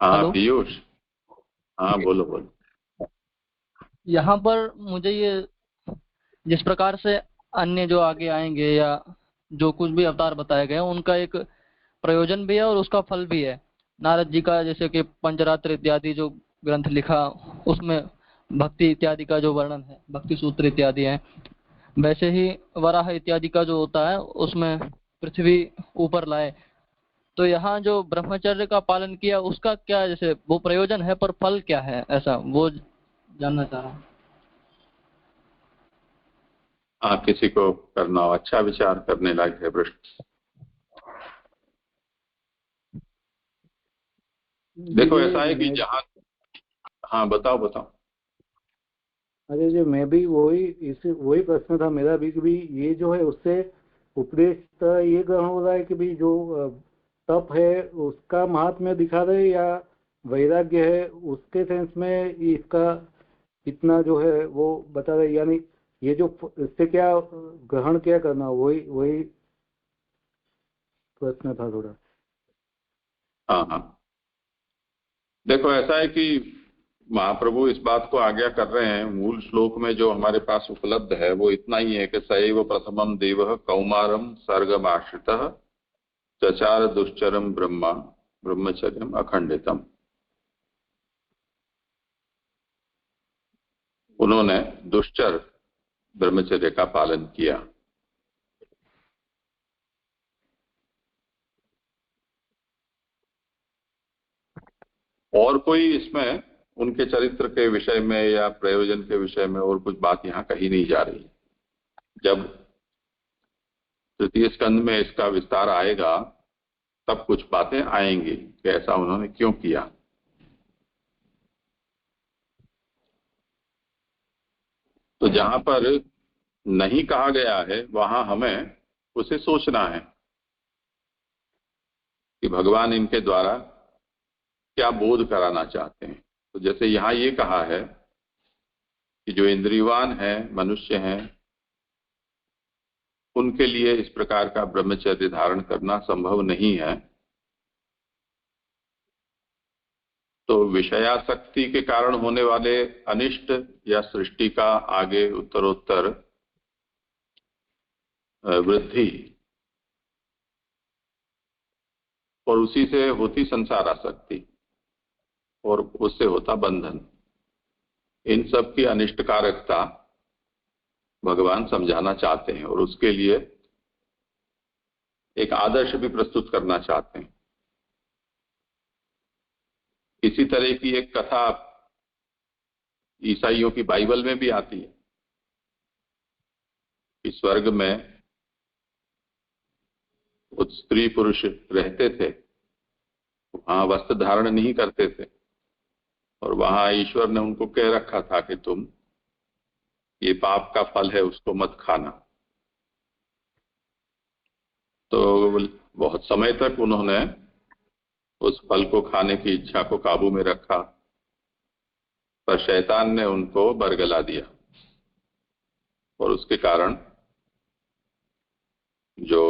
हाँ हेलो। पीयूष, हाँ बोलो बोलो। यहाँ पर मुझे ये जिस प्रकार से अन्य जो आगे आएंगे या जो कुछ भी अवतार बताए गए उनका एक प्रयोजन भी है और उसका फल भी है। नारद जी का जैसे कि पंचरात्र इत्यादि जो ग्रंथ लिखा उसमें भक्ति इत्यादि का जो वर्णन है, भक्ति सूत्र इत्यादि है। वैसे ही वराह इत्यादि का जो होता है उसमें पृथ्वी ऊपर लाए। तो यहाँ जो ब्रह्मचर्य का पालन किया उसका क्या, जैसे वो प्रयोजन है पर फल क्या है, ऐसा वो जानना चाह रहा हूँ। हाँ, किसी को करना हो, अच्छा विचार करने लायक है प्रश्न। देखो ऐसा है कि जहाँ, हाँ बताओ बताओ। अरे जो मैं भी वही प्रश्न था मेरा भी कि भी ये जो है उससे उपदेश ये ग्रहण हो रहा है कि भी जो तप है उसका महात्म्य दिखा रहे या वैराग्य है उसके सेंस में इसका इतना जो है वो बता रहे, यानी ये जो इससे क्या ग्रहण क्या करना, वही प्रश्न था थोड़ा। हाँ हाँ, देखो ऐसा है कि महाप्रभु इस बात को आज्ञा कर रहे हैं। मूल श्लोक में जो हमारे पास उपलब्ध है वो इतना ही है कि सैव प्रथमम देवः कौमारम सर्गमाश्रितः चचार दुश्चरम ब्रह्मचर्यम अखंडितम। उन्होंने दुश्चर ब्रह्मचर्य का पालन किया। और कोई इसमें उनके चरित्र के विषय में या प्रयोजन के विषय में और कुछ बात यहाँ कही नहीं जा रही। जब तृतीय स्कंद में इसका विस्तार आएगा तब कुछ बातें आएंगी कि ऐसा उन्होंने क्यों किया। तो जहां पर नहीं कहा गया है वहां हमें उसे सोचना है कि भगवान इनके द्वारा क्या बोध कराना चाहते हैं। तो जैसे यहाँ ये कहा है कि जो इंद्रियवान है, मनुष्य हैं, उनके लिए इस प्रकार का ब्रह्मचर्य धारण करना संभव नहीं है। तो विषयासक्ति के कारण होने वाले अनिष्ट या सृष्टि का आगे उत्तरोत्तर वृद्धि और उसी से होती संसार आसक्ति और उससे होता बंधन, इन सब की अनिष्टकारकता भगवान समझाना चाहते हैं और उसके लिए एक आदर्श भी प्रस्तुत करना चाहते हैं। इसी तरह की एक कथा ईसाइयों की बाइबल में भी आती है कि स्वर्ग में कुछ स्त्री पुरुष रहते थे, वहां वस्त्र धारण नहीं करते थे और वहां ईश्वर ने उनको कह रखा था कि तुम ये पाप का फल है उसको मत खाना। तो बहुत समय तक उन्होंने उस फल को खाने की इच्छा को काबू में रखा, पर शैतान ने उनको बरगला दिया और उसके कारण जो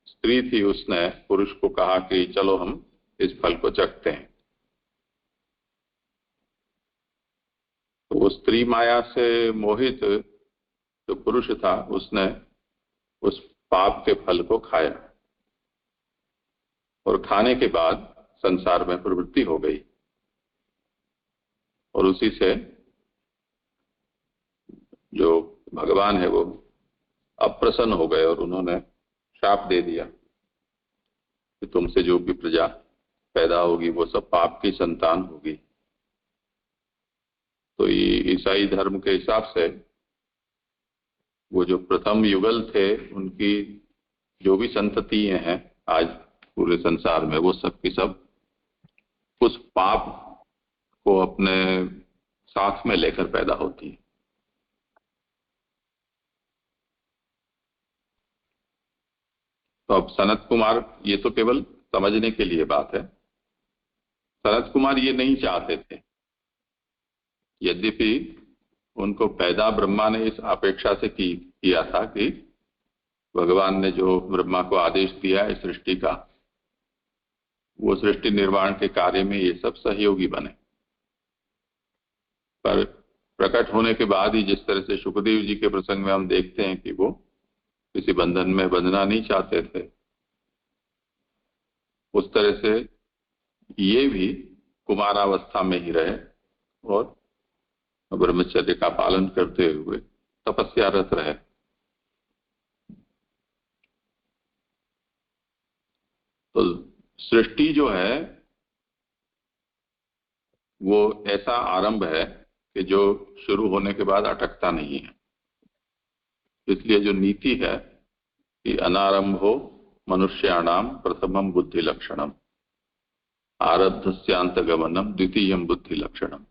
स्त्री थी उसने पुरुष को कहा कि चलो हम इस फल को चखते हैं। तो वो स्त्री माया से मोहित जो पुरुष था उसने उस पाप के फल को खाया और खाने के बाद संसार में प्रवृत्ति हो गई और उसी से जो भगवान है वो अप्रसन्न हो गए और उन्होंने शाप दे दिया कि तुमसे जो भी प्रजा पैदा होगी वो सब पाप की संतान होगी। तो ये ईसाई धर्म के हिसाब से वो जो प्रथम युगल थे उनकी जो भी संततियां हैं आज पूरे संसार में, वो सब की सब उस पाप को अपने साथ में लेकर पैदा होती है। तो अब सनत कुमार, ये तो केवल समझने के लिए बात है, सनत कुमार ये नहीं चाहते थे। यद्यपि उनको पैदा ब्रह्मा ने इस अपेक्षा से किया था कि भगवान ने जो ब्रह्मा को आदेश दिया है सृष्टि का, वो सृष्टि निर्माण के कार्य में ये सब सहयोगी बने। पर प्रकट होने के बाद ही जिस तरह से शुकदेव जी के प्रसंग में हम देखते हैं कि वो किसी बंधन में बंधना नहीं चाहते थे, उस तरह से ये भी कुमारावस्था में ही रहे और ब्रह्मचर्य का पालन करते हुए तपस्यारत रहे। तो सृष्टि जो है वो ऐसा आरंभ है कि जो शुरू होने के बाद अटकता नहीं है। इसलिए जो नीति है कि अनारंभो मनुष्याणाम प्रथमम बुद्धि लक्षणम आरब्धस्यांत गमनम द्वितीयम बुद्धि लक्षणम।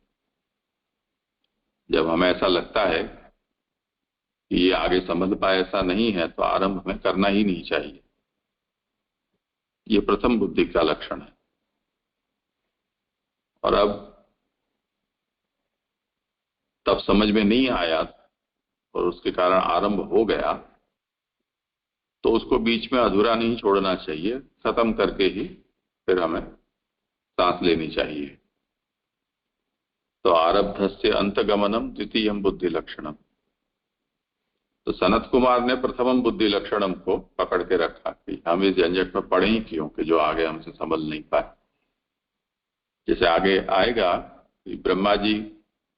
जब हमें ऐसा लगता है कि ये आगे समझ पाए ऐसा नहीं है तो आरंभ हमें करना ही नहीं चाहिए। ये प्रथम बुद्धि का लक्षण है। और अब तब समझ में नहीं आया और उसके कारण आरंभ हो गया तो उसको बीच में अधूरा नहीं छोड़ना चाहिए, खत्म करके ही फिर हमें सांस लेनी चाहिए। तो आरब्धस्य अंतगमनम द्वितीयम बुद्धि लक्षणम। तो सनत कुमार ने प्रथमम बुद्धि लक्षणम को पकड़ के रखा कि हम इस झंझट में पड़े ही क्यों कि जो आगे हमसे संभल नहीं पाए। जैसे आगे आएगा कि ब्रह्मा जी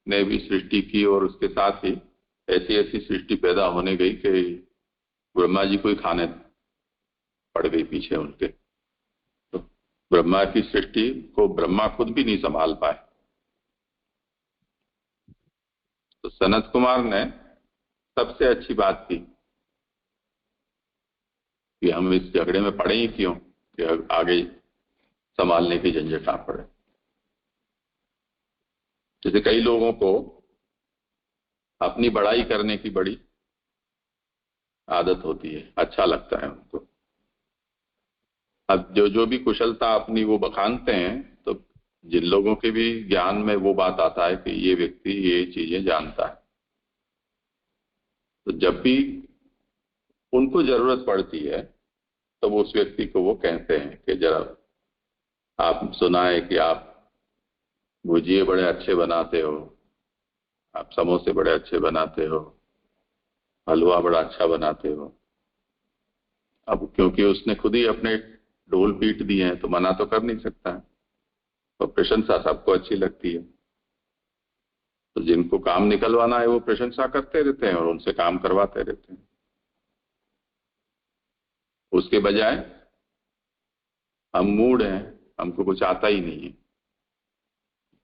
ने भी सृष्टि की और उसके साथ ही ऐसी ऐसी सृष्टि पैदा होने गई कि ब्रह्मा जी को ही खाने पड़ गई पीछे उनके। तो ब्रह्मा की सृष्टि को ब्रह्मा खुद भी नहीं संभाल पाए। तो सनत कुमार ने सबसे अच्छी बात की कि हम इस झगड़े में पड़े ही क्यों कि आगे संभालने की झंझट ना पड़े। जैसे कई लोगों को अपनी बड़ाई करने की बड़ी आदत होती है, अच्छा लगता है उनको। अब जो भी कुशलता अपनी वो बखानते हैं तो जिन लोगों के भी ज्ञान में वो बात आता है कि ये व्यक्ति ये चीजें जानता है, तो जब भी उनको जरूरत पड़ती है तो वो उस व्यक्ति को वो कहते हैं कि जरा आप सुना है कि आप भुजिए बड़े अच्छे बनाते हो, आप समोसे बड़े अच्छे बनाते हो, हलवा बड़ा अच्छा बनाते हो। अब क्योंकि उसने खुद ही अपने ढोल पीट दिए हैं तो मना तो कर नहीं सकता है, तो प्रशंसा सबको अच्छी लगती है। तो जिनको काम निकलवाना है वो प्रशंसा करते रहते हैं और उनसे काम करवाते रहते हैं। उसके बजाय हम मूड हैं, हमको कुछ आता ही नहीं है।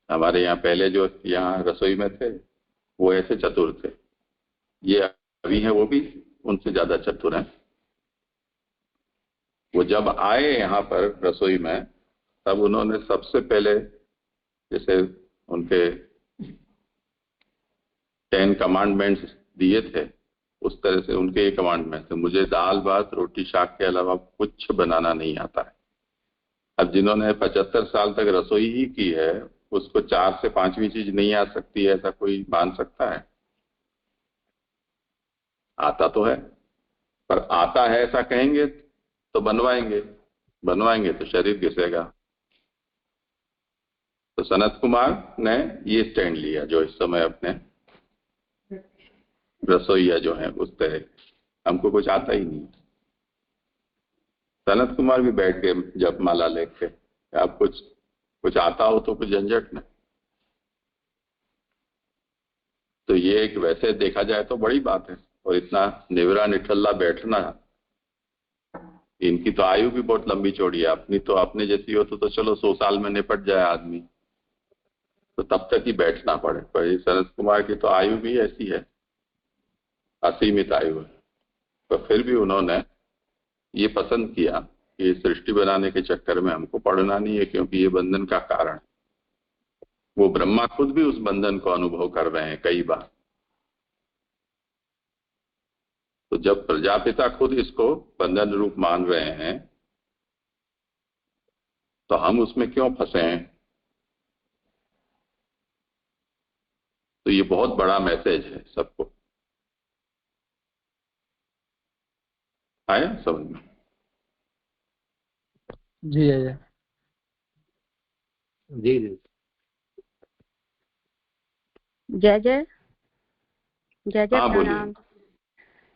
हमारे यहाँ पहले जो यहाँ रसोई में थे वो ऐसे चतुर थे, ये अभी हैं वो भी उनसे ज्यादा चतुर हैं। वो जब आए यहाँ पर रसोई में तब उन्होंने सबसे पहले जैसे उनके 10 कमांडमेंट्स दिए थे उस तरह से उनके ये कमांडमेंट थे, मुझे दाल भात रोटी शाक के अलावा कुछ बनाना नहीं आता है। अब जिन्होंने 75 साल तक रसोई ही की है उसको 4 से 5वीं चीज नहीं आ सकती है ऐसा कोई मान सकता है? आता तो है, पर आता है ऐसा कहेंगे तो बनवाएंगे तो शरीर घिसेगा। तो सनत कुमार ने ये स्टैंड लिया जो इस समय अपने रसोईया जो है उस तरह, हमको कुछ आता ही नहीं। सनत कुमार भी बैठ के जप माला लेके आप कुछ आता हो तो कुछ झंझट न। तो ये एक वैसे देखा जाए तो बड़ी बात है, और इतना निवरा निठल्ला बैठना इनकी तो आयु भी बहुत लंबी चौड़ी है, अपनी तो अपने जैसी हो तो चलो 100 साल में निपट जाए आदमी, तो तब तक ही बैठना पड़े। पर ये सनत कुमार की तो आयु भी ऐसी है, असीमित आयु है। तो फिर भी उन्होंने ये पसंद किया कि सृष्टि बनाने के चक्कर में हमको पढ़ना नहीं है, क्योंकि ये बंधन का कारण। वो ब्रह्मा खुद भी उस बंधन को अनुभव कर रहे हैं कई बार। तो जब प्रजापिता खुद इसको बंधन रूप मान रहे हैं तो हम उसमें क्यों फंसे हैं? तो ये बहुत बड़ा मैसेज है सबको। आया समझ में? जी अजय जी जी। जय जय जय जय हाँ प्रणाम। बोलिए।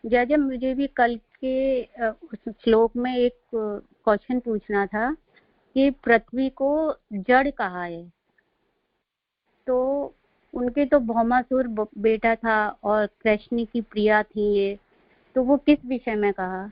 जय जय, मुझे भी कल के उस श्लोक में एक क्वेश्चन पूछना था कि पृथ्वी को जड़ कहा है, तो उनके तो भौमासुर बेटा था और कृष्ण की प्रिया थी ये, तो वो किस विषय में कहा?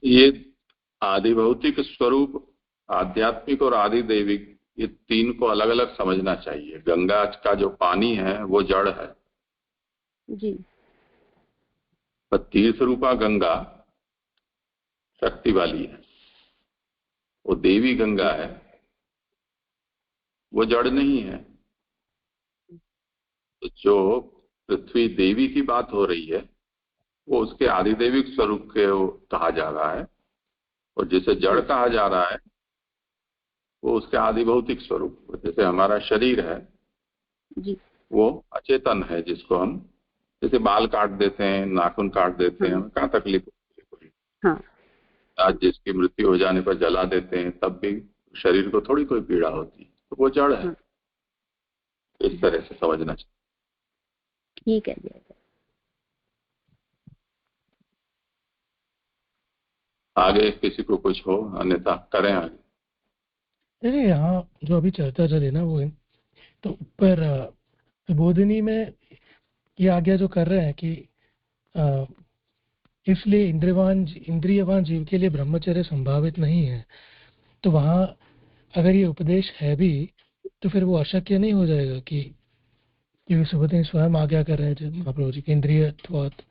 ये आदि भौतिक स्वरूप, आध्यात्मिक और आदि दैविक, ये तीन को अलग अलग समझना चाहिए। गंगा का जो पानी है वो जड़ है जी। पर तीर्थ रूपा गंगा शक्ति वाली है। वो देवी गंगा है, वो जड़ नहीं है। तो जो पृथ्वी देवी की बात हो रही है वो उसके आदिदेविक स्वरूप के कहा जा रहा है, और जिसे जड़ कहा जा रहा है वो उसके आदि भौतिक स्वरूप। जैसे हमारा शरीर है जी। वो अचेतन है, जिसको हम जैसे बाल काट देते हैं, नाखून काट देते हैं, कहाँ तकलीफ होती है। हाँ। आज जिसकी मृत्यु हो जाने पर जला देते हैं तब भी शरीर को थोड़ी कोई पीड़ा होती है, तो वो जड़ है। इस तरह से समझना चाहिए। ठीक है जी। आगे किसी को कुछ हो, अन्यथा करें आगे। नहीं, यहाँ जो अभी चर्चा चली ना वो तो ऊपर बोधिनी में ये आज्ञा जो कर रहे हैं कि इसलिए इंद्रियवान जीव के लिए ब्रह्मचर्य संभावित नहीं है, तो वहाँ अगर ये उपदेश है भी तो फिर वो अशक्य नहीं हो जाएगा कि क्योंकि सुबोधिनी स्वयं आज्ञा कर रहे हैं महाप्रभु जी के इंद्रियवत्वात्,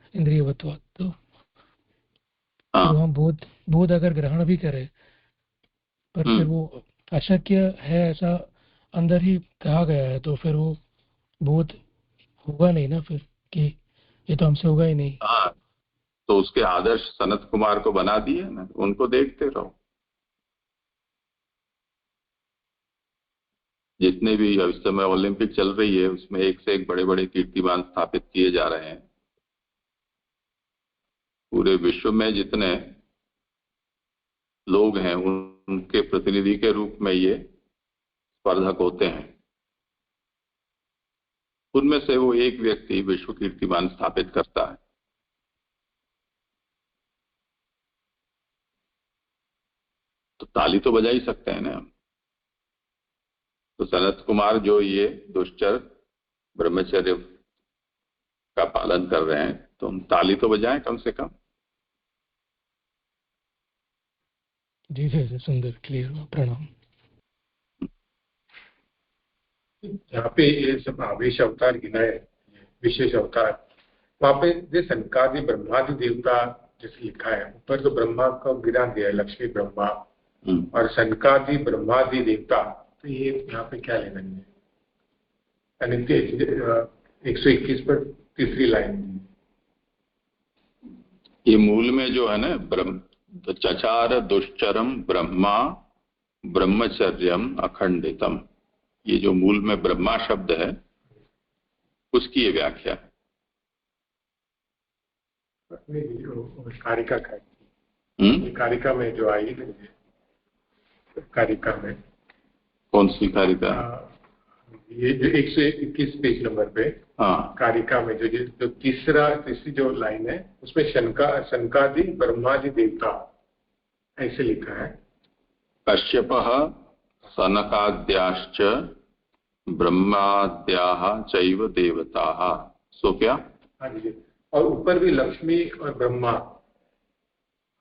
तो फिर हम बोध अगर ग्रहण भी करें पर फिर वो अशक्य है ऐसा अंदर ही कहा गया है, तो फिर वो बोध होगा नहीं ना फिर कि ये तो हमसे होगा ही नहीं। हाँ, तो उसके आदर्श सनत कुमार को बना दिए ना, उनको देखते रहो। जितने भी इस समय ओलंपिक चल रही है उसमें एक से एक बड़े बड़े कीर्तिमान स्थापित किए जा रहे हैं। पूरे विश्व में जितने लोग हैं उनके प्रतिनिधि के रूप में ये स्पर्धक होते हैं। उनमें से वो एक व्यक्ति विश्व कीर्तिमान स्थापित करता है। तो ताली तो बजा ही सकते हैं ना। तो सनत कुमार जो ये दुष्चर ब्रह्मचर्य का पालन कर रहे हैं, तो हम ताली तो बजाएं कम से कम। जी जी, सुंदर, क्लियर, प्रणाम। यहाँ पे ये सब आवेश अवतार गिनाए, विशेष अवतार, वहाँ पे जो सनकादि ब्रह्मादि देवता जैसे लिखा है, ऊपर तो ब्रह्मा का गिना दिया है, लक्ष्मी ब्रह्मा, और सनकादि ब्रह्मादि देवता, तो ये यहाँ पे क्या लेना है? 121 पर तीसरी लाइन। ये मूल में जो है ना, चचार दुश्चरम ब्रह्मा ब्रह्मचर्यम अखंडितम, ये जो मूल में ब्रह्मा शब्द है उसकी ये व्याख्या है। कारिका कारिका में जो आई, कारिका में कौन सी कारिका? ये जो 121 पेज नंबर पे, हाँ, कारिका में जो तीसरी जो लाइन है उसमें शनकादि ब्रह्मादि देवता ऐसे लिखा है। कश्यपः सनकाद्याश्च ब्रह्माद्याः चैव देवताः सो क्या? हाँ जी, और ऊपर भी लक्ष्मी और ब्रह्मा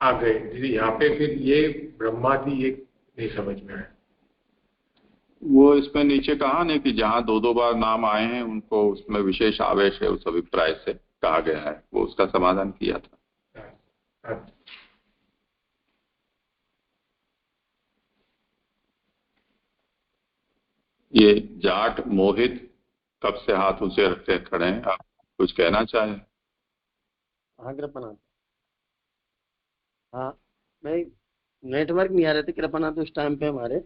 आ गए जी। यहाँ पे फिर ये ब्रह्मादि ये नहीं समझ में आया। वो इसमें नीचे कहा नहीं कि जहाँ दो दो बार नाम आए हैं उनको उसमें विशेष आवेश है उस अभिप्राय से कहा गया है, वो उसका समाधान किया था। हाँ। ये जाट मोहित कब से हाथ ऊंचे रखते खड़े हैं, आप कुछ कहना चाहें? हाँ कृपनाथ, हाँ मैं नेटवर्क नहीं आ रहे थे कृपनाथ उस टाइम पे हमारे।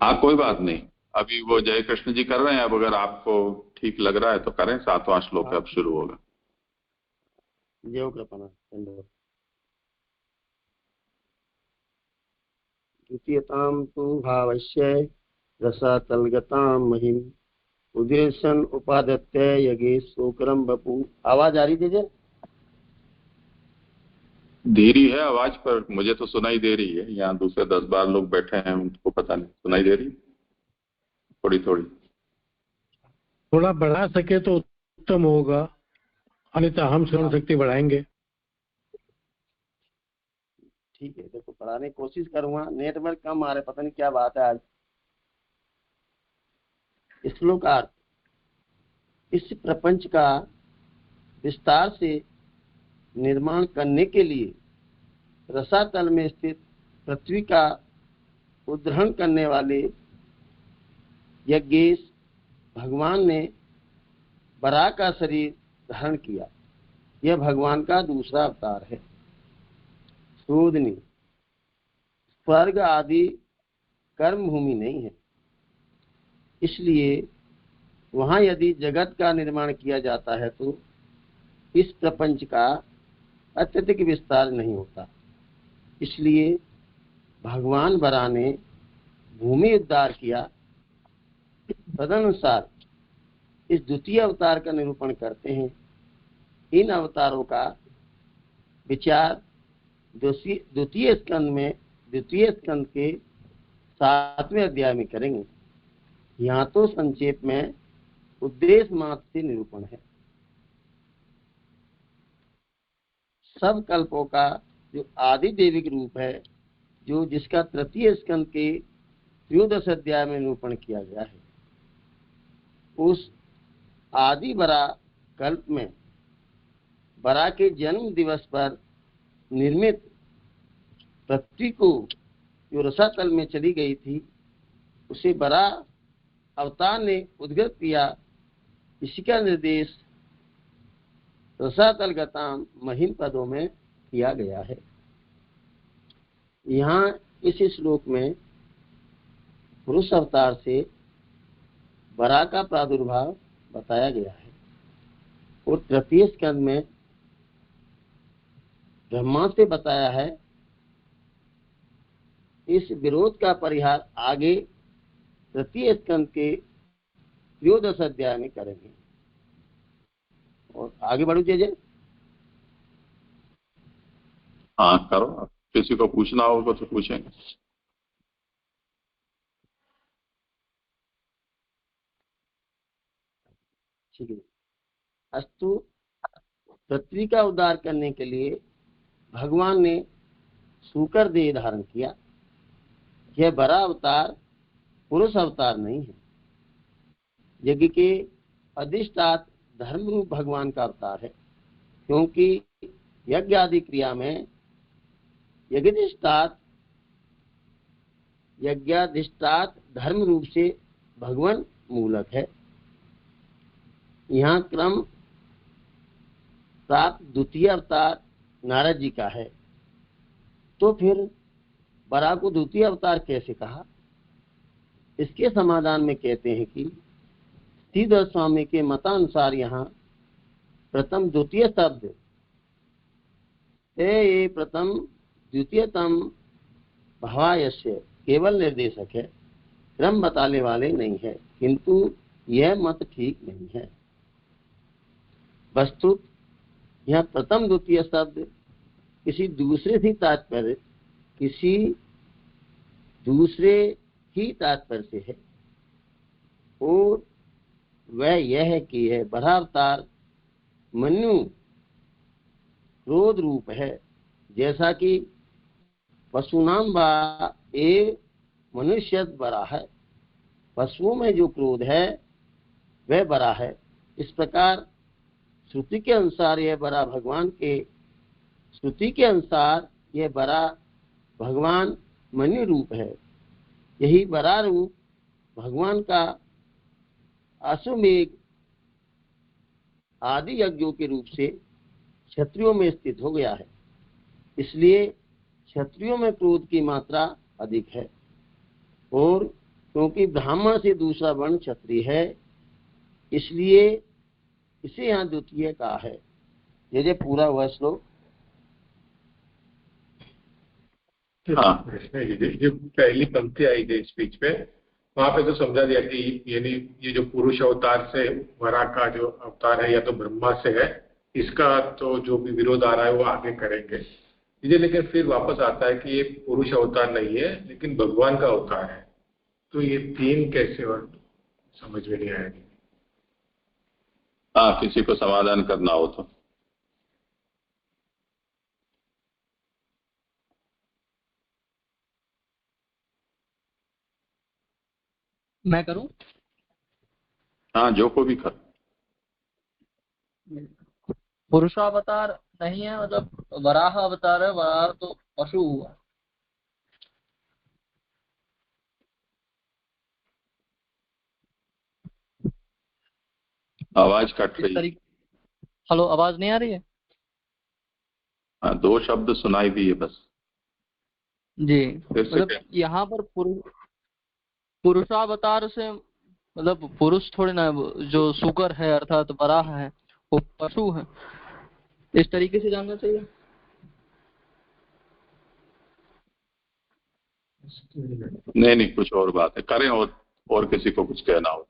हाँ कोई बात नहीं, अभी वो जय कृष्ण जी कर रहे हैं, अब अगर आपको ठीक लग रहा है तो करें। 7वां श्लोक अब शुरू होगा। जय कृपनाथ। धन्यवाद। द्वितीयतां तु भावस्य रसातलगतां महिम उदीर्षण उपादत्य यज्ञ शोकरम बपू। आवाज आ रही थी? धीरी है आवाज, पर मुझे तो सुनाई दे रही है। यहाँ दूसरे 10-12 लोग बैठे हैं, उनको पता नहीं सुनाई दे रही, थोड़ी थोड़ी। थोड़ा बढ़ा सके तो उत्तम होगा, अन्यथा हम श्रवण शक्ति बढ़ाएंगे। ठीक है, देखो पढ़ाने की कोशिश करूंगा। नेटवर्क कम आ रहा है, पता नहीं क्या बात है आज। श्लोकार्थ। इस प्रपंच का विस्तार से निर्माण करने के लिए रसातल में स्थित पृथ्वी का उद्धरण करने वाले यज्ञेश भगवान ने वराह का शरीर धारण किया। यह भगवान का दूसरा अवतार है। शोधनी स्वर्ग आदि कर्म भूमि नहीं है, इसलिए वहां यदि जगत का निर्माण किया जाता है तो इस प्रपंच का अत्यधिक विस्तार नहीं होता। इसलिए भगवान वराह ने भूमि उद्धार किया। तदनुसार इस द्वितीय अवतार का निरूपण करते हैं। इन अवतारों का विचार द्वितीय स्कंद के 7वें अध्याय में करेंगे। यहाँ तो संक्षेप में उद्देश्य मात्र से निरूपण है। सब कल्पों का जो आदि देविक रूप है, जो जिसका तृतीय स्कंद के 13 अध्याय में निरूपण किया गया है, उस आदि वराह कल्प में वराह के जन्म दिवस पर निर्मित पृथ्वी को जो रसातल में चली गई थी, उसे वराह अवतार ने उद्गत किया। इसी का निर्देश रसातल गताम महिम पदों में किया गया है। यहाँ इस श्लोक में पुरुष अवतार से वराह का प्रादुर्भाव बताया गया है और तृतीय स्कंद में ब्रह्मा से बताया है। इस विरोध का परिहार आगे तृतीय स्कंद के 13 अध्याय में करेंगे। और आगे बढ़ो जय। हाँ करो, किसी को पूछना होगा तो पूछेंगे। ठीक है। अस्तु, पृथ्वी का उद्धार करने के लिए भगवान ने सूकर देह धारण किया। यह बड़ा अवतार पुरुष अवतार नहीं है। यज्ञ के अधिष्ठात धर्म रूप भगवान का अवतार है, क्योंकि यज्ञ आदि क्रिया में यज्ञाधिष्ठात धर्म रूप से भगवान मूलक है। यहाँ क्रम प्राप्त द्वितीय अवतार नारद जी का है, तो फिर वराह को द्वितीय अवतार कैसे कहा? इसके समाधान में कहते हैं कि श्रीधर स्वामी के मतानुसार यहाँ प्रथम द्वितीय शब्द ये प्रथम द्वितीयतम भावायस्य केवल निर्देशक है, क्रम बताने वाले नहीं है। किंतु यह मत ठीक नहीं है। वस्तुत यह प्रथम द्वितीय शब्द किसी दूसरे ही तात्पर्य से है और वह यह है कि यह बड़ा अवतार मनु क्रोध रूप है, जैसा कि पशुनाम बा ए मनुष्य बड़ा है। पशुओं में जो क्रोध है वह बड़ा है। इस प्रकार श्रुति के अनुसार यह बड़ा भगवान के श्रुति के अनुसार यह बड़ा भगवान मनु रूप है। यही बड़ा रूप भगवान का अश्वमेघ आदि यज्ञों के रूप से क्षत्रियों में स्थित हो गया है। इसलिए क्षत्रियों में क्रोध की मात्रा अधिक है, और क्योंकि ब्राह्मण से दूसरा वर्ण क्षत्रिय है, इसलिए इसे यहाँ द्वितीय कहा है। ये पूरा हुआ श्लोक। हाँ, जो पहली पंक्ति आई थी स्पीच पे, वहां पे तो समझा दिया कि यानी ये जो पुरुष अवतार से वरा का जो अवतार है या तो ब्रह्मा से है, इसका तो जो भी विरोध आ रहा है वो आगे करेंगे। लेकिन फिर वापस आता है कि ये पुरुष अवतार नहीं है लेकिन भगवान का अवतार है। तो ये तीन कैसे, और समझ में नहीं आया। हाँ, किसी को समाधान करना हो तो। मैं करूं? हाँ, जो को भी कर। पुरुषावतार नहीं है, मतलब वराह अवतार है। वराह तो पशु हुआ। आवाज कट रही। हेलो, आवाज नहीं आ रही है? हाँ, 2 शब्द सुनाई दिए बस। जी, मतलब यहाँ पर पुरुषावतार से मतलब पुरुष थोड़े ना, जो सुकर है अर्थात वराह है वो पशु है, इस तरीके से जानना चाहिए। नहीं, कुछ और बात है, करें और किसी को कुछ कहना हो।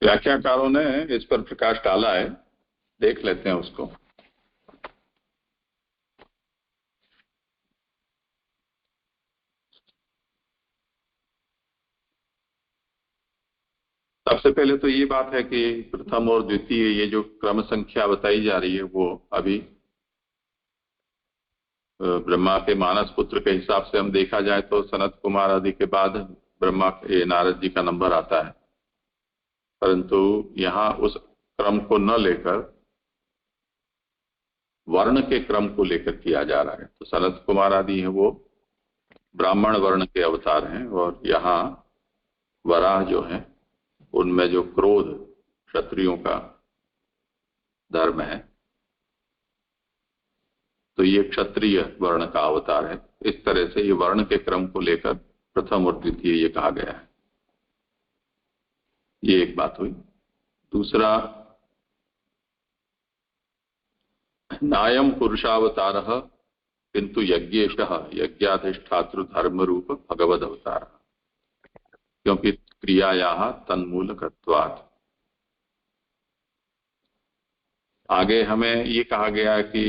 व्याख्याकारों ने इस पर प्रकाश डाला है, देख लेते हैं उसको। सबसे पहले तो ये बात है कि प्रथम और द्वितीय ये जो क्रम संख्या बताई जा रही है वो अभी ब्रह्मा के मानस पुत्र के हिसाब से हम देखा जाए तो सनत कुमार आदि के बाद ब्रह्मा के नारद जी का नंबर आता है, परंतु यहाँ उस क्रम को न लेकर वर्ण के क्रम को लेकर किया जा रहा है। तो सनत कुमार आदि है वो ब्राह्मण वर्ण के अवतार हैं, और यहाँ वराह जो है उनमें जो क्रोध क्षत्रियों का धर्म है, तो ये क्षत्रिय वर्ण का अवतार है। इस तरह से ये वर्ण के क्रम को लेकर प्रथम और द्वितीय ये कहा गया है। ये एक बात हुई। दूसरा, नायम पुरुषावतार किंतु यज्ञेशः यज्ञाधिष्ठातृ धर्म रूप भगवद अवतार, क्योंकि क्रियायाः तन्मूलकत्वात्। आगे हमें ये कहा गया कि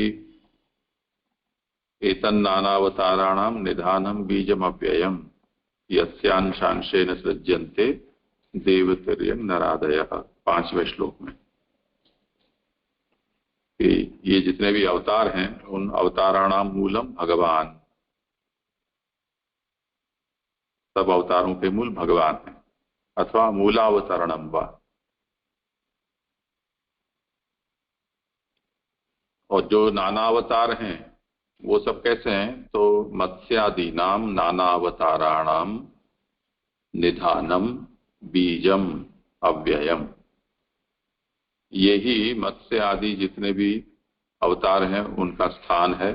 एतन्नानावताराणां निधानं बीजमव्ययम् यस्यांशांशेन सृज्यन्ते देवतिर्यं नरादयः, 5वें श्लोक में, कि ये जितने भी अवतार हैं उन अवताराणाम मूलम भगवान, सब अवतारों के मूल भगवान हैं, अथवा मूलावतरणम वा। और जो नानावतार हैं वो सब कैसे हैं, तो मत्स्यादि नाम नानावताराणाम निधानम बीजम अव्ययम। यही मत्स्य आदि जितने भी अवतार हैं उनका स्थान है,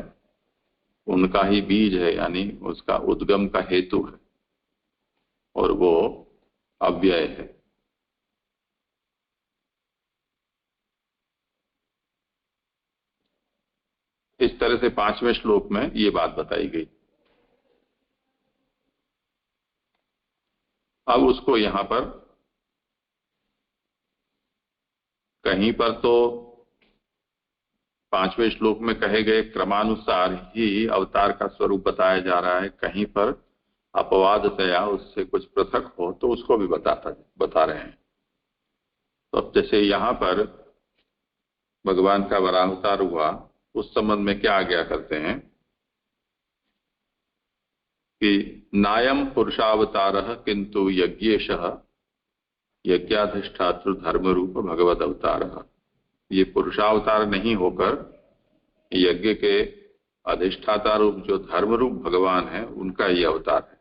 उनका ही बीज है, यानी उसका उद्गम का हेतु है, और वो अव्यय है। इस तरह से 5वें श्लोक में ये बात बताई गई। अब उसको यहां पर कहीं पर तो 5वें श्लोक में कहे गए क्रमानुसार ही अवतार का स्वरूप बताया जा रहा है, कहीं पर अपवादतया उससे कुछ पृथक हो तो उसको भी बता रहे हैं। तो अब जैसे यहां पर भगवान का वरावतार हुआ, उस संबंध में क्या आज्ञा करते हैं कि नायम पुरुषावतारः किंतु यज्ञेशः यज्ञाधिष्ठातृ धर्म रूप भगवद अवतारः। ये पुरुषावतार नहीं होकर यज्ञ के अधिष्ठाता रूप जो धर्म रूप भगवान है उनका ये अवतार है,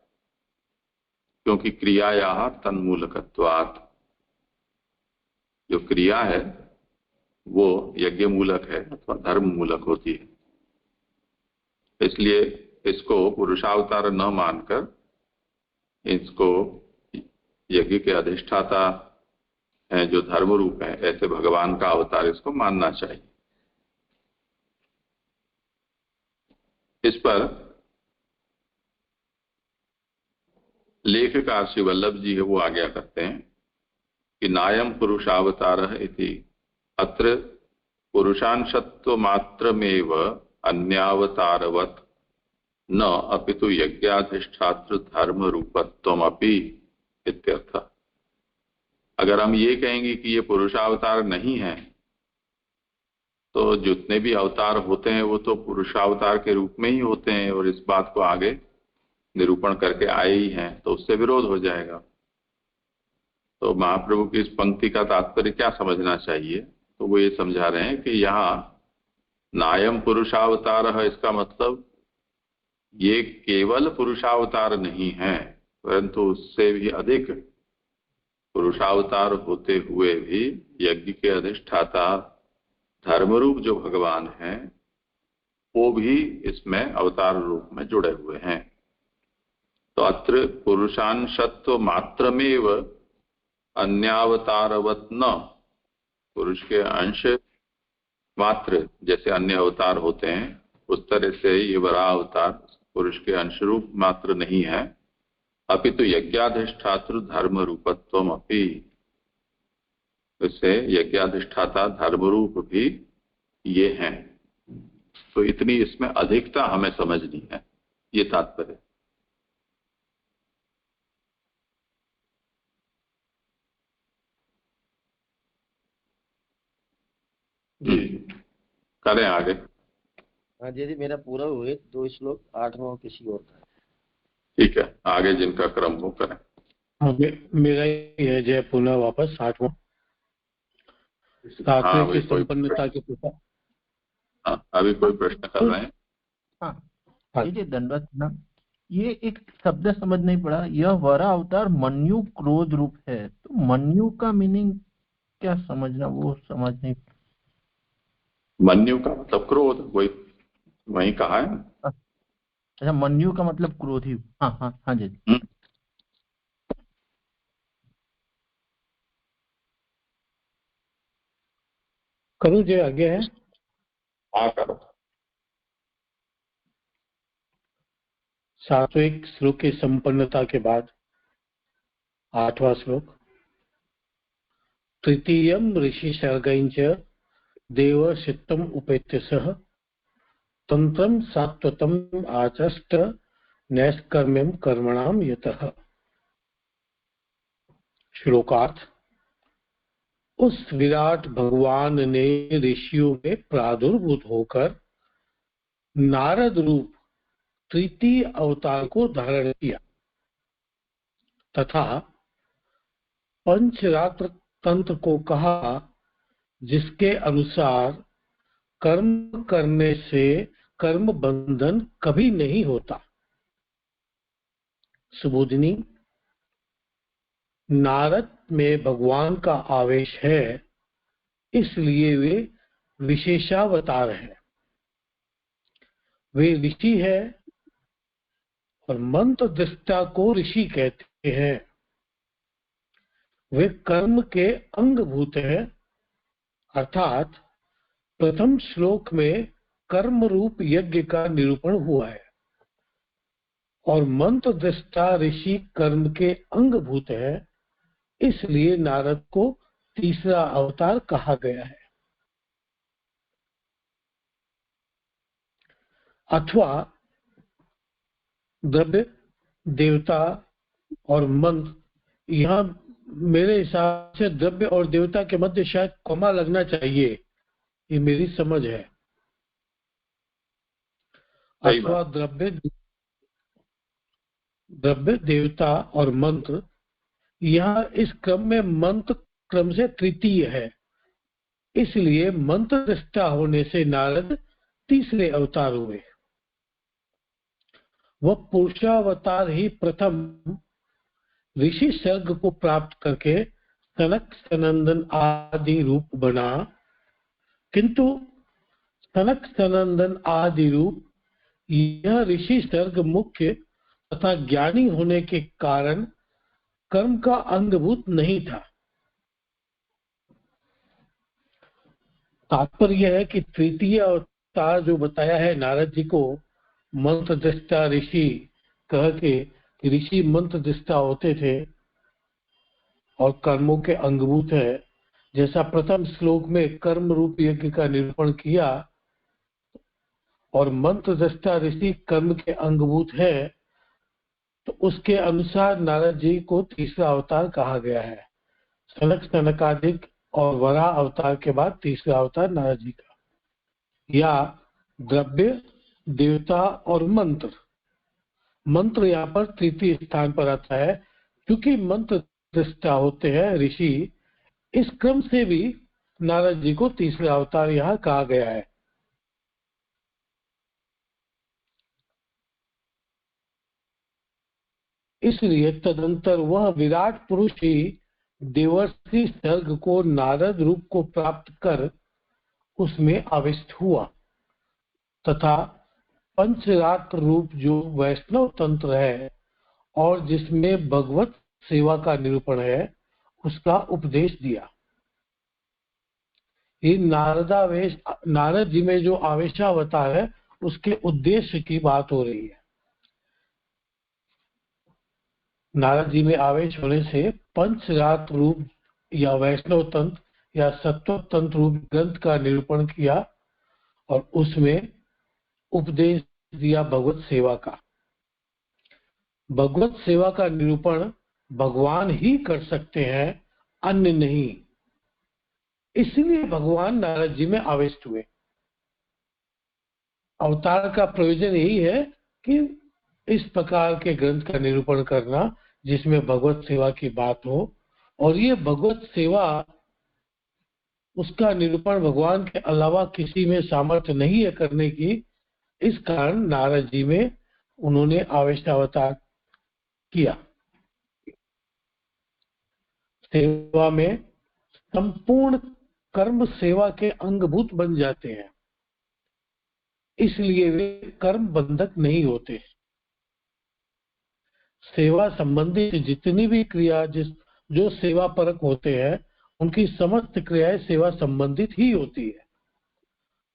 क्योंकि क्रियाया तन्मूलकत्वात्, जो क्रिया है वो यज्ञ मूलक है अथवा धर्म मूलक होती है, इसलिए इसको पुरुषावतार न मानकर इसको यज्ञ के अधिष्ठाता हैं जो धर्म रूप है ऐसे भगवान का अवतार इसको मानना चाहिए। इस पर लेखकार श्री वल्लभ जी है वो आज्ञा करते हैं कि नायम पुरुषावतारः इति अत्र पुरुषांशत्व मात्रमेव अन्यावतारवत् न अपितु यज्ञाधिष्ठातृ धर्म रूपत्वमपि इत्यर्थ। अगर हम ये कहेंगे कि ये पुरुषावतार नहीं है तो जितने भी अवतार होते हैं वो तो पुरुषावतार के रूप में ही होते हैं और इस बात को आगे निरूपण करके आए ही हैं, तो उससे विरोध हो जाएगा। तो महाप्रभु की इस पंक्ति का तात्पर्य क्या समझना चाहिए, तो वो ये समझा रहे हैं कि यहाँ नायम पुरुषावतार है, इसका मतलब ये केवल पुरुषावतार नहीं है परंतु उससे भी अधिक पुरुषावतार होते हुए भी यज्ञ के अधिष्ठाता धर्मरूप जो भगवान हैं वो भी इसमें अवतार रूप में जुड़े हुए हैं। तो अत्र पुरुषांशत्व मात्रमेव अन्यावतारवत् न, पुरुष के अंश मात्र जैसे अन्य अवतार होते हैं उस तरह से ये बड़ा अवतार पुरुष के अंश रूप मात्र नहीं है, अपितु यज्ञाधिष्ठातृ धर्म रूपत्वम अपि, इससे यज्ञाधिष्ठाता धर्म रूप भी ये हैं। तो इतनी इसमें अधिकता हमें समझनी है, ये तात्पर्य। जी करें आगे। हाँ जी, मेरा पूरा हुए 2 श्लोक, 8वां किसी और का। ठीक है, आगे जिनका क्रम हो करें। मेरा ही है जय पुनः वापस 8वां। हाँ, की संपन्नता के पिता। हाँ, अभी कोई प्रश्न कर रहे हैं? हाँ जी, दंडवत ना, ये एक शब्द समझ नहीं पड़ा, यह वरा अवतार मन्यु क्रोध रूप है, तो मन्यु का मीनिंग क्या समझना, वो समझ नहीं। मन्यु का मतलब क्रोध, वही कहा है। अच्छा, मन्यु का मतलब क्रोधी। हाँ हाँ हाँ जी। करूँ जो आगे है? हाँ करो। सात्विक श्लोक की संपन्नता के बाद 8वां श्लोक। तृतीयम ऋषि सर्गञ्च देव चित्तम उपेत्य सह तंत्रम सात्वतम आचष्ट नैष्कर्म्यम कर्मणाम यतः। श्लोकार्थ। उस विराट भगवान ने ऋषियों में प्रादुर्भूत होकर नारद रूप तृतीय अवतार को धारण किया तथा पंचरात्र तंत्र को कहा, जिसके अनुसार कर्म करने से कर्म बंधन कभी नहीं होता। सुबोधिनी। नारद में भगवान का आवेश है, इसलिए वे विशेषावतार हैं। वे ऋषि है और मंत्र दृष्टा को ऋषि कहते हैं। वे कर्म के अंगभूत हैं, अर्थात प्रथम श्लोक में कर्म रूप यज्ञ का निरूपण हुआ है और मंत्र दृष्टा ऋषि कर्म के अंगभूत है, इसलिए नारद को तीसरा अवतार कहा गया है। अथवा द्रव्य, देवता और मंत्र, यहाँ मेरे हिसाब से द्रव्य और देवता के मध्य शायद कॉमा लगना चाहिए, ये मेरी समझ है। अथवा द्रव्य, देवता और मंत्र, यहाँ इस क्रम में मंत्र क्रम से तृतीय है, इसलिए मंत्र दृष्टा होने से नारद तीसरे अवतार हुए। वह पुरुषावतार ही प्रथम ऋषि सर्ग को प्राप्त करके सनक सनंदन आदि रूप बना, किंतु सनक सनंदन आदि रूप यह ऋषि सर्ग मुख्य तथा ज्ञानी होने के कारण कर्म का अंगभूत नहीं था। तात्पर्य है कि तृतीय अवतार जो बताया है नारद जी को मंत्र दृष्टा ऋषि कह के, ऋषि मंत्र दृष्टा होते थे और कर्मों के अंगभूत है, जैसा प्रथम श्लोक में कर्म रूप यज्ञ का निरूपण किया, और मंत्र दृष्टा ऋषि कर्म के अंगभूत है, तो उसके अनुसार नारद जी को तीसरा अवतार कहा गया है। सनक सनकादिक और वराह अवतार के बाद तीसरा अवतार नारद जी का। या द्रव्य, देवता और मंत्र, मंत्र यहाँ पर तृतीय स्थान पर आता है, क्योंकि मंत्र दृष्टा होते हैं ऋषि, इस क्रम से भी नारद जी को तीसरा अवतार यहाँ कहा गया है। इसलिए तदंतर वह विराट पुरुष ही देवर्षि सर्ग को नारद रूप को प्राप्त कर उसमें आविष्ट हुआ, तथा पंचरात्र रूप जो वैष्णव तंत्र है और जिसमें भगवत सेवा का निरूपण है, उसका उपदेश दिया। ये नारदावेश, नारद जी में जो आवेशावतार है उसके उद्देश्य की बात हो रही है। नारद जी में आवेश होने से पंचरात्र रूप या वैष्णव तंत्र या सत्व तंत्र रूप ग्रंथ का निरूपण किया और उसमें उपदेश दिया भगवत सेवा का। भगवत सेवा का निरूपण भगवान ही कर सकते हैं, अन्य नहीं। इसलिए भगवान नारद जी में आविष्ट हुए। अवतार का प्रयोजन यही है कि इस प्रकार के ग्रंथ का निरूपण करना जिसमें भगवत सेवा की बात हो, और ये भगवत सेवा उसका निरूपण भगवान के अलावा किसी में सामर्थ्य नहीं है करने की। इस कारण नारद जी में उन्होंने आवेशावतार किया। सेवा में संपूर्ण कर्म सेवा के अंगभूत बन जाते हैं, इसलिए वे कर्म बंधक नहीं होते। सेवा संबंधित जितनी भी क्रिया जो सेवा परक होते हैं, उनकी समस्त क्रियाएं सेवा संबंधित ही होती है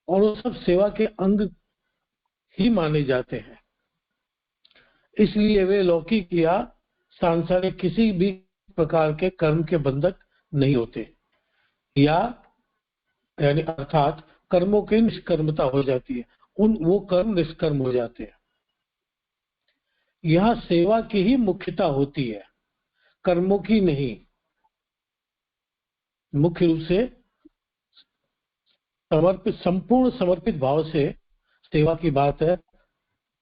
और वो सब सेवा के अंग ही माने जाते हैं। इसलिए वे लौकिक या सांसारिक किसी भी प्रकार के कर्म के बंधक नहीं होते, यानी अर्थात कर्मों की निष्कर्मता हो जाती है, वो कर्म निष्कर्म हो जाते हैं। यह सेवा की ही मुख्यता होती है, कर्मों की नहीं। मुख्य रूप से संपूर्ण समर्पित भाव से सेवा की बात है,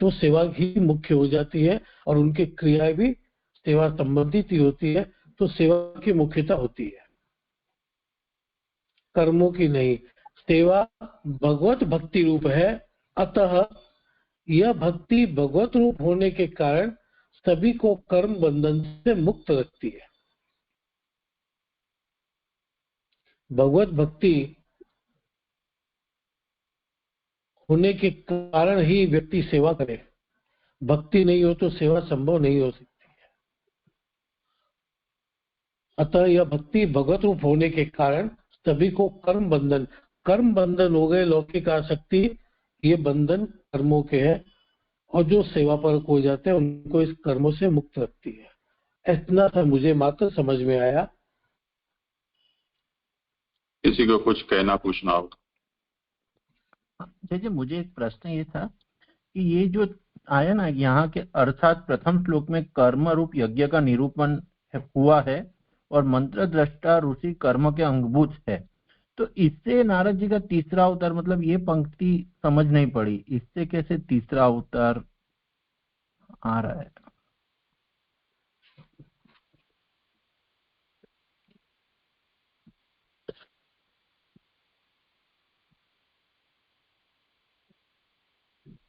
तो सेवा ही मुख्य हो जाती है और उनकी क्रियाएं भी सेवा संबंधित ही होती है, तो सेवा की मुख्यता होती है, कर्मों की नहीं। सेवा भगवत भक्ति रूप है, अतः यह भक्ति भगवत रूप होने के कारण सभी को कर्म बंधन से मुक्त रखती है। भगवत भक्ति होने के कारण ही व्यक्ति सेवा करे, भक्ति नहीं हो तो सेवा संभव नहीं हो सकती है। अतः यह भक्ति भगवत रूप होने के कारण सभी को कर्म बंधन हो गए। लौकिक आसक्ति, ये बंधन कर्मों के हैं, और जो सेवा परक हो जाते हैं उनको इस कर्मों से मुक्त रखती है। इतना सा मुझे मात्र समझ में आया। किसी को कुछ कहना पूछना हो? जैसे मुझे एक प्रश्न ये था कि ये जो आया ना यहाँ के, अर्थात प्रथम श्लोक में कर्म रूप यज्ञ का निरूपण हुआ है और मंत्र दृष्टा ऋषि कर्म के अंगभूत है, तो इससे नारद जी का तीसरा अवतार, मतलब ये पंक्ति समझ नहीं पड़ी, इससे कैसे तीसरा अवतार आ रहा है?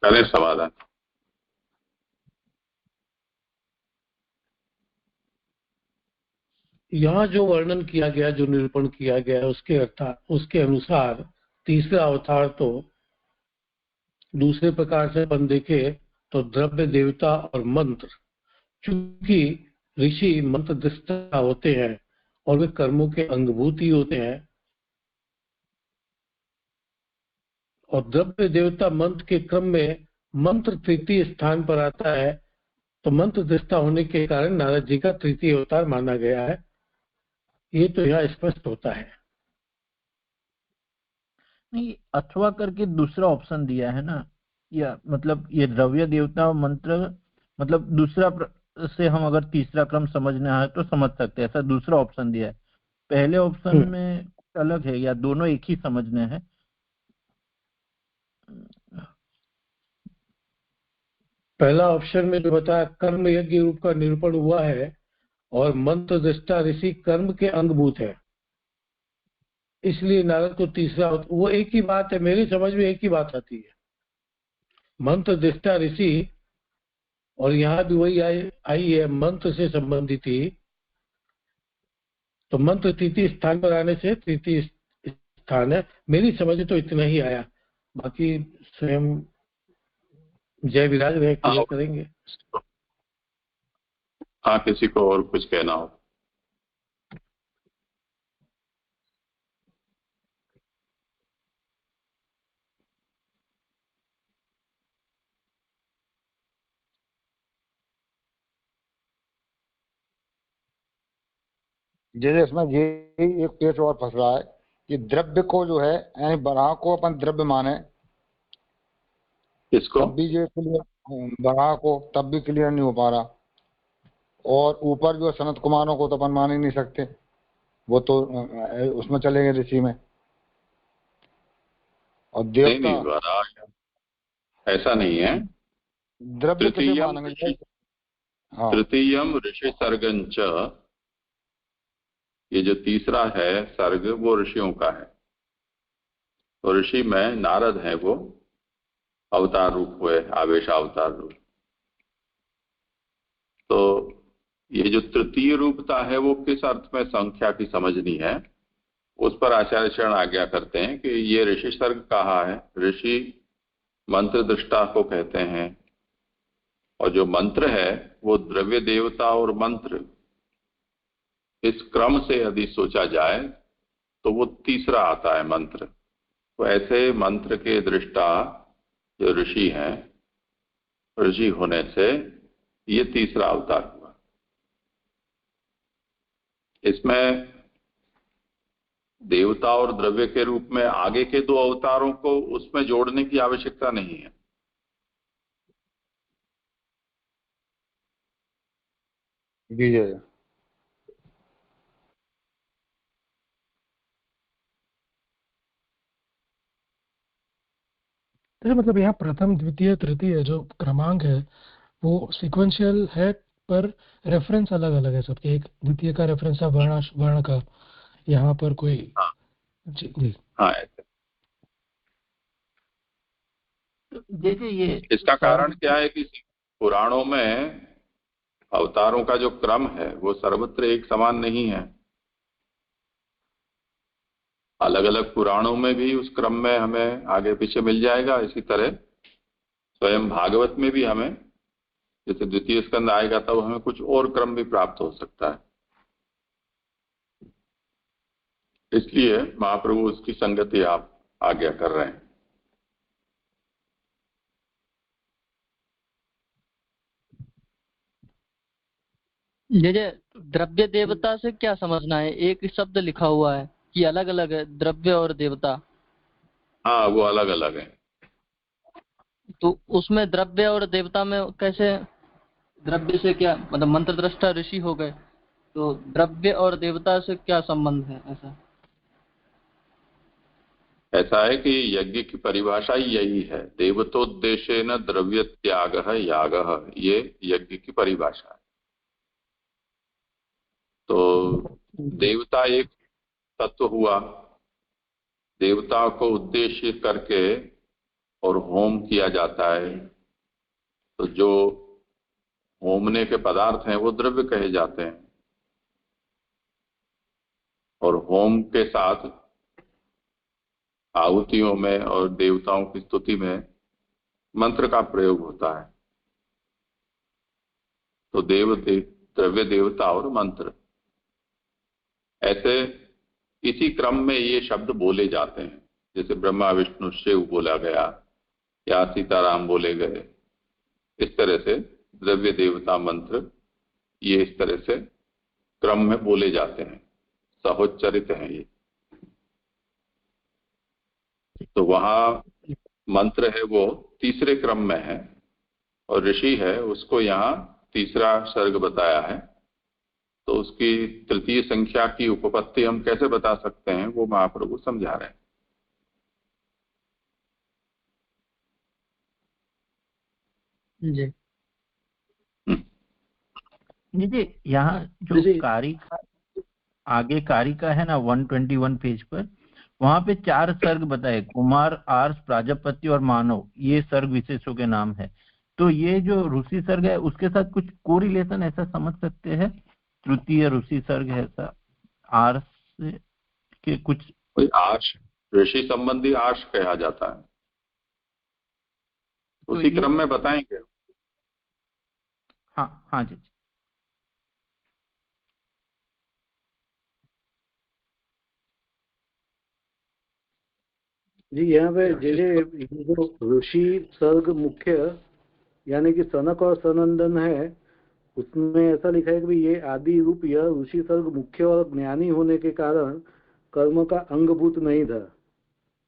करें समाधान। यहाँ जो वर्णन किया गया, जो निरूपण किया गया, उसके अनुसार तीसरा अवतार तो दूसरे प्रकार से अपन देखे तो द्रव्य, देवता और मंत्र, चूंकि ऋषि मंत्र दृष्टा होते हैं और वे कर्मों के अंगभूत ही होते हैं, और द्रव्य, देवता, मंत्र के क्रम में मंत्र तृतीय स्थान पर आता है, तो मंत्र दृष्टा होने के कारण नारद जी का तृतीय अवतार माना गया है। ये तो यहाँ स्पष्ट होता है। नहीं, अथवा करके दूसरा ऑप्शन दिया है ना, या मतलब ये द्रव्य, देवता और मंत्र, मतलब दूसरा से हम अगर तीसरा क्रम समझना है तो समझ सकते हैं, ऐसा दूसरा ऑप्शन दिया है। पहले ऑप्शन में कुछ अलग है, या दोनों एक ही समझने हैं? पहला ऑप्शन में जो बताया कर्म यज्ञ रूप का निरूपण हुआ है और मंत्र दृष्टा ऋषि कर्म के अंगभूत है, इसलिए नारद को तीसरा, वो एक ही बात है, मेरी समझ में एक ही बात आती है। मंत्र दृष्टा ऋषि, और यहाँ भी वही आई है, मंत्र से संबंधित ही, तो मंत्र तृतीय स्थान पर आने से तृतीय स्थान है। मेरी समझ में तो इतना ही आया, बाकी स्वयं जय विराज रहे क्लियर करेंगे। हाँ, किसी को और कुछ कहना हो? जैसे इसमें ये एक पेच और फंस रहा है कि द्रव्य को जो है, यानी बराह को अपन द्रव्य माने, किसको? तब भी ये क्लियर, बराह को तब भी क्लियर नहीं हो पा रहा। और ऊपर जो सनत कुमारों को तो अपन मान ही नहीं सकते, वो तो उसमें चलेंगे ऋषि में। और देवता नहीं, बराह ऐसा नहीं है। द्रव्य किसे मानेंगे? हाँ, तृतीयम ऋषि सर्गंच, ये जो तीसरा है सर्ग वो ऋषियों का है, तो ऋषि में नारद है, वो अवतार रूप हुए, आवेश अवतार रूप। तो ये जो तृतीय रूपता है वो किस अर्थ में संख्या की समझनी है, उस पर आचार्य चरण आज्ञा करते हैं कि ये ऋषि सर्ग कहा है। ऋषि मंत्र दृष्टा को कहते हैं, और जो मंत्र है वो द्रव्य, देवता और मंत्र, इस क्रम से यदि सोचा जाए तो वो तीसरा आता है मंत्र। तो ऐसे मंत्र के दृष्टा जो ऋषि हैं, ऋषि होने से ये तीसरा अवतार हुआ। इसमें देवता और द्रव्य के रूप में आगे के दो अवतारों को उसमें जोड़ने की आवश्यकता नहीं है। विजय तो मतलब यहाँ प्रथम, द्वितीय, तृतीय जो क्रमांक है वो सिक्वेंशियल है, पर रेफरेंस अलग अलग है सबके। एक द्वितीय का रेफरेंस है वर्ण का, यहाँ पर कोई। हाँ जी हाँ, ऐसे। जैसे ये इसका कारण क्या है कि पुराणों में अवतारों का जो क्रम है वो सर्वत्र एक समान नहीं है। अलग अलग पुराणों में भी उस क्रम में हमें आगे पीछे मिल जाएगा। इसी तरह स्वयं भागवत में भी हमें, जैसे द्वितीय स्कंद आएगा तब हमें कुछ और क्रम भी प्राप्त हो सकता है। इसलिए महाप्रभु उसकी संगति आप आज्ञा कर रहे हैं। ये द्रव्य देवता से क्या समझना है? एक शब्द लिखा हुआ है कि अलग अलग है द्रव्य और देवता। हाँ, वो अलग अलग है। तो उसमें द्रव्य और देवता में कैसे, द्रव्य से क्या मतलब मंत्र दृष्टा ऋषि हो गए, तो द्रव्य और देवता से क्या संबंध है? ऐसा है कि यज्ञ की परिभाषा ही यही है, देवतोद्देश्येन द्रव्य त्यागः यागः, ये यज्ञ की परिभाषा है। तो देवता एक तत्व हुआ, देवता को उद्देश्य करके और होम किया जाता है, तो जो होमने के पदार्थ हैं वो द्रव्य कहे जाते हैं। और होम के साथ आहुतियों में और देवताओं की स्तुति में मंत्र का प्रयोग होता है। तो द्रव्य देवता और मंत्र, ऐसे इसी क्रम में ये शब्द बोले जाते हैं। जैसे ब्रह्मा विष्णु शिव बोला गया या सीताराम बोले गए, इस तरह से द्रव्य देवता मंत्र ये इस तरह से क्रम में बोले जाते हैं, सहोच्चरित हैं ये। तो वहां मंत्र है वो तीसरे क्रम में है, और ऋषि है उसको यहाँ तीसरा सर्ग बताया है। तो उसकी तृतीय संख्या की उपपत्ति हम कैसे बता सकते हैं, वो महाप्रभु समझा रहे हैं। जी जी यहाँ जो कारिका, आगे कारिका है ना 121 पेज पर, वहां पे 4 सर्ग बताए, कुमार, आर्ष, प्राजापति और मानव, ये सर्ग विशेषों के नाम है। तो ये जो ऋषि सर्ग है उसके साथ कुछ कोरिलेशन ऐसा समझ सकते हैं? तृतीय ऋषि सर्ग है ऐसा, आर्ष के कुछ, आर्ष ऋषि संबंधी आर्ष कहा जाता है, उसी क्रम में बताएंगे। हाँ हाँ जी जी। यहाँ पे जैसे जो ऋषि सर्ग मुख्य यानी कि सनक और सनंदन है, उसमें ऐसा लिखा है कि ये आदि रूप यह ऋषि सर्ग मुख्य और ज्ञानी होने के कारण कर्म का अंगभूत नहीं था।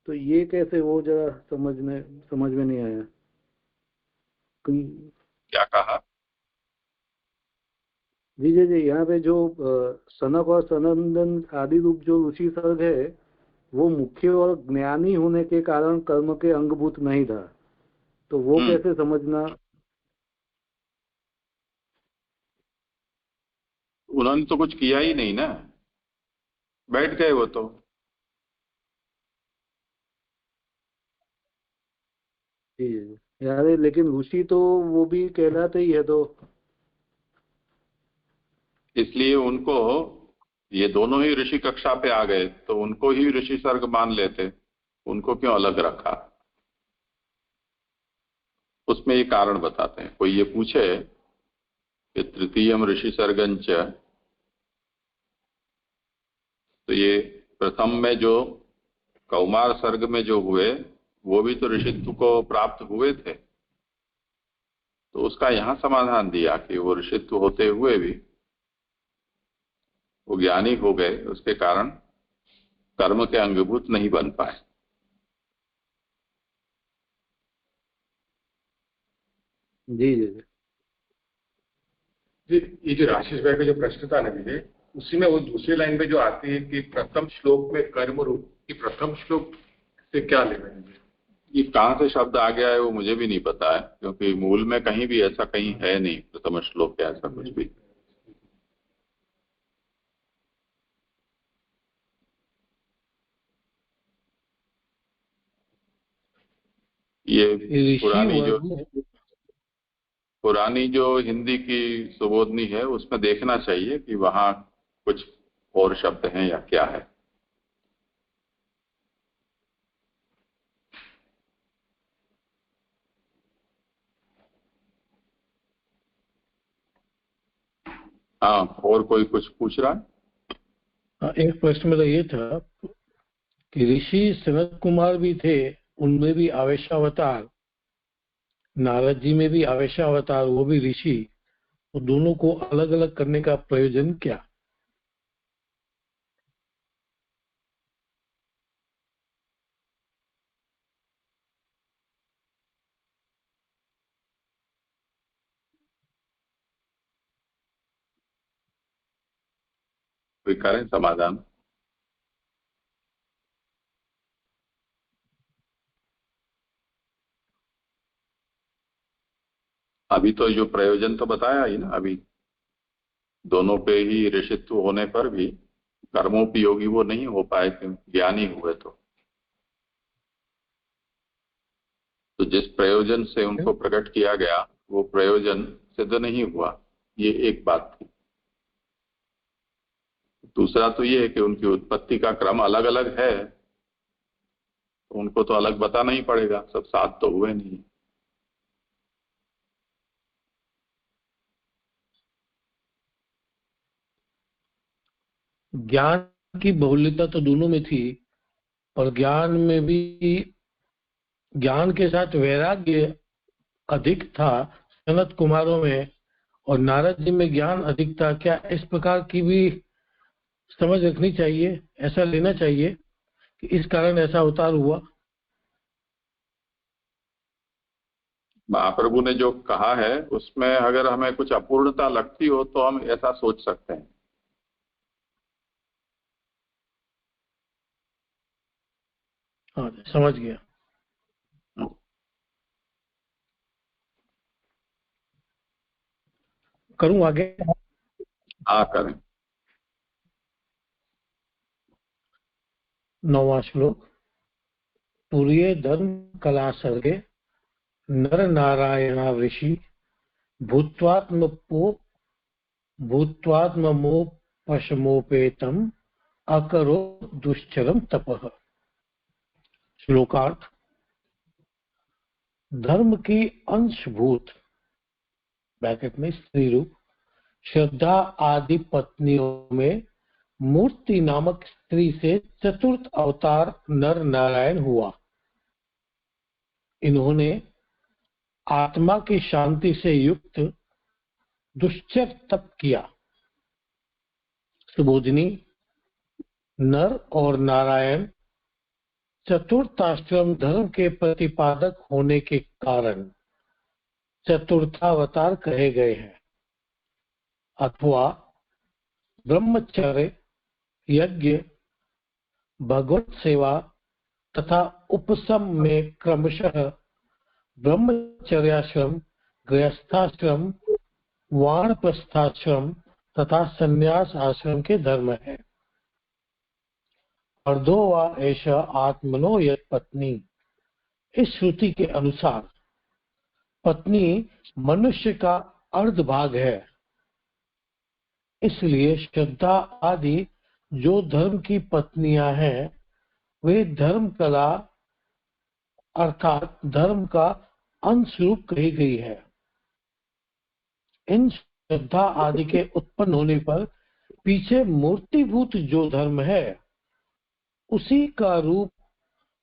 तो ये कैसे, वो जरा समझ में नहीं आया। क्या कहा? जी जी जी, यहाँ पे जो सनक और सनंदन आदि रूप जो ऋषि सर्ग है वो मुख्य और ज्ञानी होने के कारण कर्म के अंगभूत नहीं था, तो वो कैसे समझना? उन्होंने तो कुछ किया ही नहीं ना, बैठ गए वो तो। यार लेकिन ऋषि तो वो भी कहलाते ही है, तो इसलिए उनको, ये दोनों ही ऋषि कक्षा पे आ गए तो उनको ही ऋषि सर्ग मान लेते, उनको क्यों अलग रखा? उसमें ये कारण बताते हैं। कोई ये पूछे कि तृतीयम ऋषि सर्गंच, तो ये प्रथम में जो कौमार सर्ग में जो हुए वो भी तो ऋषित्व को प्राप्त हुए थे, तो उसका यहाँ समाधान दिया कि वो ऋषित्व होते हुए भी वो ज्ञानी हो गए, उसके कारण कर्म के अंगभूत नहीं बन पाए। जी जी जी। ये जो राशि भाई का जो प्रश्न था ना विजय, उसी में वो दूसरी लाइन में जो आती है कि प्रथम श्लोक में कर्म रूप, की प्रथम श्लोक से क्या लेना है? ये कहाँ से शब्द आ गया है वो मुझे भी नहीं पता है, क्योंकि मूल में कहीं भी ऐसा कहीं है नहीं प्रथम श्लोक या ऐसा कुछ भी। ये पुरानी जो हिंदी की सुबोधनी है उसमें देखना चाहिए कि वहां कुछ और शब्द हैं या क्या है। हाँ, और कोई कुछ पूछ रहा है? एक प्रश्न मेरा ये था कि ऋषि सनत कुमार भी थे, उनमें भी आवेशावतार, नारद जी में भी आवेशावतार, वो भी ऋषि, तो दोनों को अलग अलग करने का प्रयोजन क्या? स्वीकारें समाधान। अभी तो जो प्रयोजन तो बताया ही ना, अभी दोनों पे ही ऋषित्व होने पर भी कर्मोपयोगी वो नहीं हो पाए क्योंकि ज्ञानी हुए। तो जिस प्रयोजन से उनको प्रकट किया गया वो प्रयोजन सिद्ध नहीं हुआ, ये एक बात थी। दूसरा तो ये है कि उनकी उत्पत्ति का क्रम अलग अलग है, तो उनको तो अलग बताना ही पड़ेगा, सब साथ तो हुए नहीं। ज्ञान की बहुल्यता तो दोनों में थी, पर ज्ञान में भी ज्ञान के साथ वैराग्य अधिक था सनत कुमारों में, और नारद जी में ज्ञान अधिक था। क्या इस प्रकार की भी समझ रखनी चाहिए, ऐसा लेना चाहिए कि इस कारण ऐसा अवतार हुआ? महाप्रभु ने जो कहा है उसमें अगर हमें कुछ अपूर्णता लगती हो तो हम ऐसा सोच सकते हैं। हाँ, समझ गया। करूं आगे? हाँ करें। 9वां श्लोक। पूर्ये धर्म कला सर्गे नर नारायणा ऋषि भूत्वात्मोपशमोपेतम अकरो दुश्चरम तपः। श्लोकार्थ। धर्म की अंशभूत ब्रैकेट में स्त्री रूप श्रद्धा आदि पत्नियों में मूर्ति नामक स्त्री से चतुर्थ अवतार नर नारायण हुआ। इन्होंने आत्मा की शांति से युक्त दुश्चर तप किया। सुबोधिनी, नर और नारायण चतुर्थाश्रम धर्म के प्रतिपादक होने के कारण चतुर्थावतार कहे गए हैं, अथवा ब्रह्मचर्य, यज्ञ, भगवत सेवा तथा उपसम में क्रमशः ब्रह्मचर्याश्रम, गृहस्थाश्रम, वानप्रस्थाश्रम तथा संन्यास आश्रम के धर्म है। अर्धो वा एष आत्मनो यत् पत्नी, इस श्रुति के अनुसार पत्नी मनुष्य का अर्ध भाग है। इसलिए श्रद्धा आदि जो धर्म की पत्नियां हैं वे धर्म कला अर्थात धर्म का अंश रूप कही गई है। इन श्रद्धा आदि के उत्पन्न होने पर पीछे मूर्तिभूत जो धर्म है उसी का रूप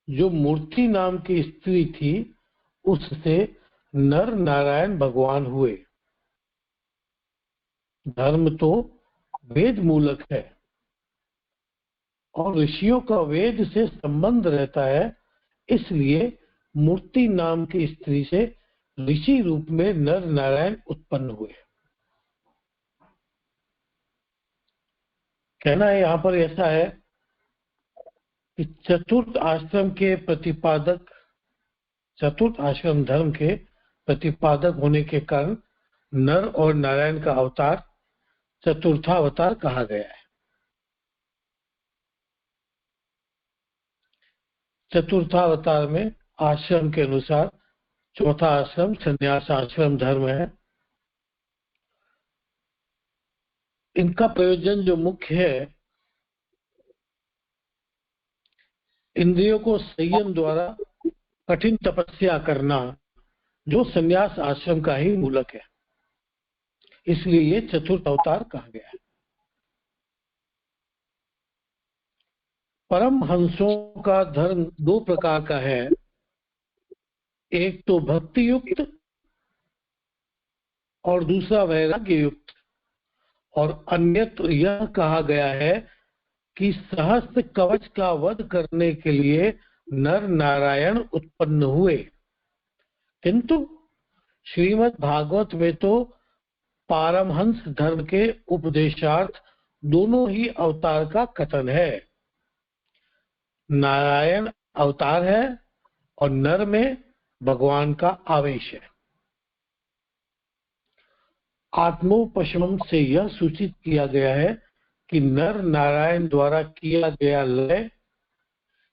जो मूर्ति नाम की स्त्री थी उससे नर नारायण भगवान हुए। धर्म तो वेद मूलक है और ऋषियों का वेद से संबंध रहता है, इसलिए मूर्ति नाम की स्त्री से ऋषि रूप में नर नारायण उत्पन्न हुए। कहना है यहाँ पर ऐसा है कि चतुर्थ आश्रम के प्रतिपादक, चतुर्थ आश्रम धर्म के प्रतिपादक होने के कारण नर और नारायण का अवतार चतुर्थावतार कहा गया है। चतुर्थावतार में आश्रम के अनुसार चौथा आश्रम संन्यास आश्रम धर्म है। इनका प्रयोजन जो मुख्य है, इंद्रियों को संयम द्वारा कठिन तपस्या करना, जो संन्यास आश्रम का ही मूलक है, इसलिए ये चतुर्थ अवतार कहा गया है। परम हंसों का धर्म दो प्रकार का है, एक तो भक्ति युक्त और दूसरा वैराग्य युक्त। और अन्यत्र यह कहा गया है कि सहस्त्र कवच का वध करने के लिए नर नारायण उत्पन्न हुए, किंतु श्रीमद् भागवत में तो पारमहंस धर्म के उपदेशार्थ दोनों ही अवतार का कथन है। नारायण अवतार है और नर में भगवान का आवेश है। आत्मोपशमन से यह सूचित किया गया है कि नर नारायण द्वारा किया गया लय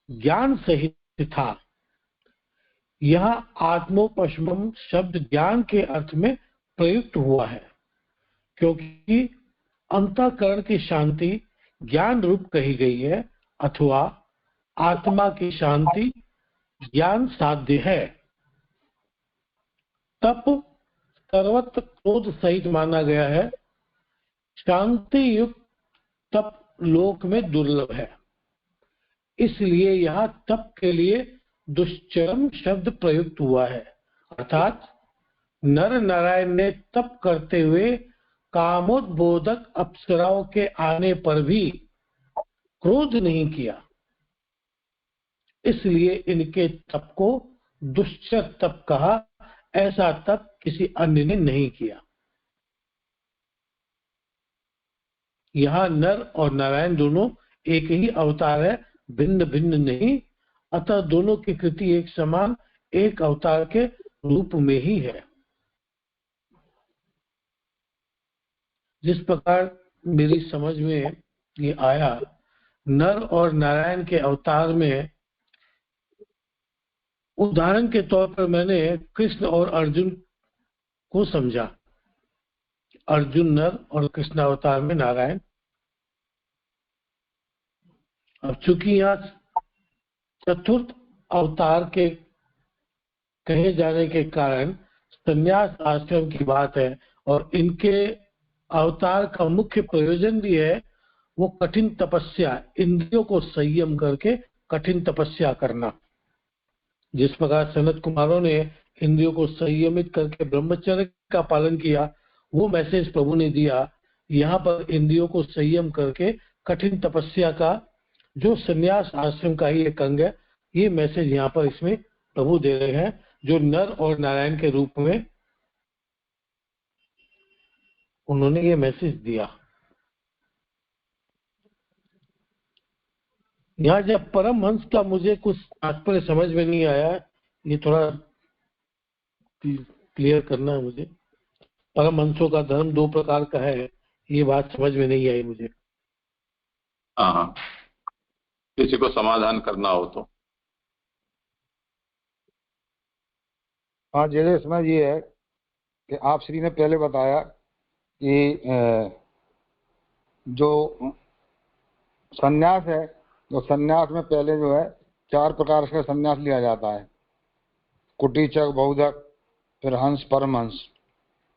ज्ञान सहित था। यह आत्मोपशमन शब्द ज्ञान के अर्थ में प्रयुक्त हुआ है, क्योंकि अंतःकरण की शांति ज्ञान रूप कही गई है, अथवा आत्मा की शांति ज्ञान साध्य है। तप सर्वत्र क्रोध सहित माना गया है। शांति युक्त तप लोक में दुर्लभ है, इसलिए यहाँ तप के लिए दुष्चरम शब्द प्रयुक्त हुआ है। अर्थात नर नारायण ने तप करते हुए कामोद्बोधक अप्सराओं के आने पर भी क्रोध नहीं किया, इसलिए इनके तप को दुष्चर तप कहा। ऐसा तप किसी अन्य ने नहीं किया। यहाँ नर और नारायण दोनों एक ही अवतार है, भिन्न भिन्न नहीं। अतः दोनों की कृति एक समान एक अवतार के रूप में ही है। जिस प्रकार मेरी समझ में ये आया, नर और नारायण के अवतार में उदाहरण के तौर पर मैंने कृष्ण और अर्जुन को समझा। अर्जुन नर और कृष्ण अवतार में नारायण। अब चूंकि यहाँ चतुर्थ अवतार के कहे जाने के कारण संन्यास आश्रम की बात है, और इनके अवतार का मुख्य प्रयोजन भी है वो कठिन तपस्या, इंद्रियों को संयम करके कठिन तपस्या करना। जिस प्रकार सनत कुमारों ने इंद्रियों को संयमित करके ब्रह्मचर्य का पालन किया, वो मैसेज प्रभु ने दिया। यहाँ पर इंद्रियों को संयम करके कठिन तपस्या का, जो संन्यास आश्रम का ही एक अंग है, ये मैसेज यहाँ पर इसमें प्रभु दे रहे हैं, जो नर और नारायण के रूप में उन्होंने ये मैसेज दिया। यहाँ जब परमहंस का मुझे कुछ तात्पर्य समझ में नहीं आया, ये थोड़ा क्लियर करना है मुझे। परमहंसों का धर्म दो प्रकार का है, ये बात समझ में नहीं आई मुझे। हाँ, किसी को समाधान करना हो तो। हाँ, जैसे इसमें ये है कि आप श्री ने पहले बताया कि जो सन्यास है, तो सन्यास में पहले जो है 4 प्रकार का सन्यास लिया जाता है, कुटीचक, बौद्धक, फिर हंस, परमहंस।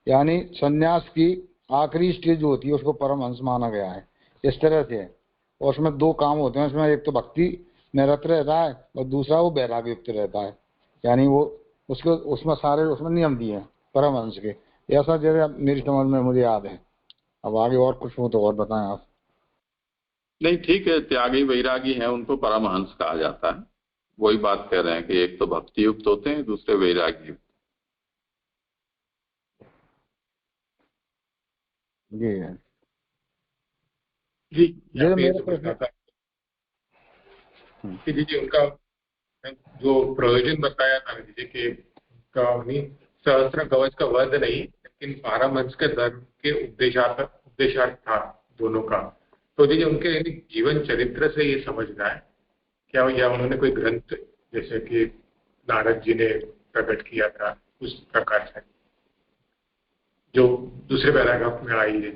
यानी सन्यास की आखिरी स्टेज जो होती है उसको परमहंस माना गया है। इस तरह से है, और उसमें 2 काम होते हैं। उसमें एक तो भक्ति निरत रहता है और दूसरा वो वैराग्य युक्त रहता है। यानी वो उसको उसमें सारे उसमें नियम दिए हैं परमहंस के। ऐसा जैसे मेरी समझ में मुझे याद है। अब आगे और कुछ हो तो और बताएं आप। नहीं, ठीक है, त्यागी वैरागी हैं, उनको परमहंस कहा जाता है। वही बात कह रहे हैं कि एक तो भक्ति युक्त होते हैं, दूसरे वैरागी युक्त। जी दीजिए उनका जो प्रयोजन बताया था दीजिए कि सहस्त्र कवच का वध नहीं, लेकिन पारमहंस के धर्म के उपदेशार्थ था दोनों का। तो दीजिए उनके जीवन चरित्र से ये समझना है क्या, या उन्होंने कोई ग्रंथ जैसे कि नारद जी ने प्रकट किया था उस प्रकार से, जो दूसरे पैराग्राफ में आई है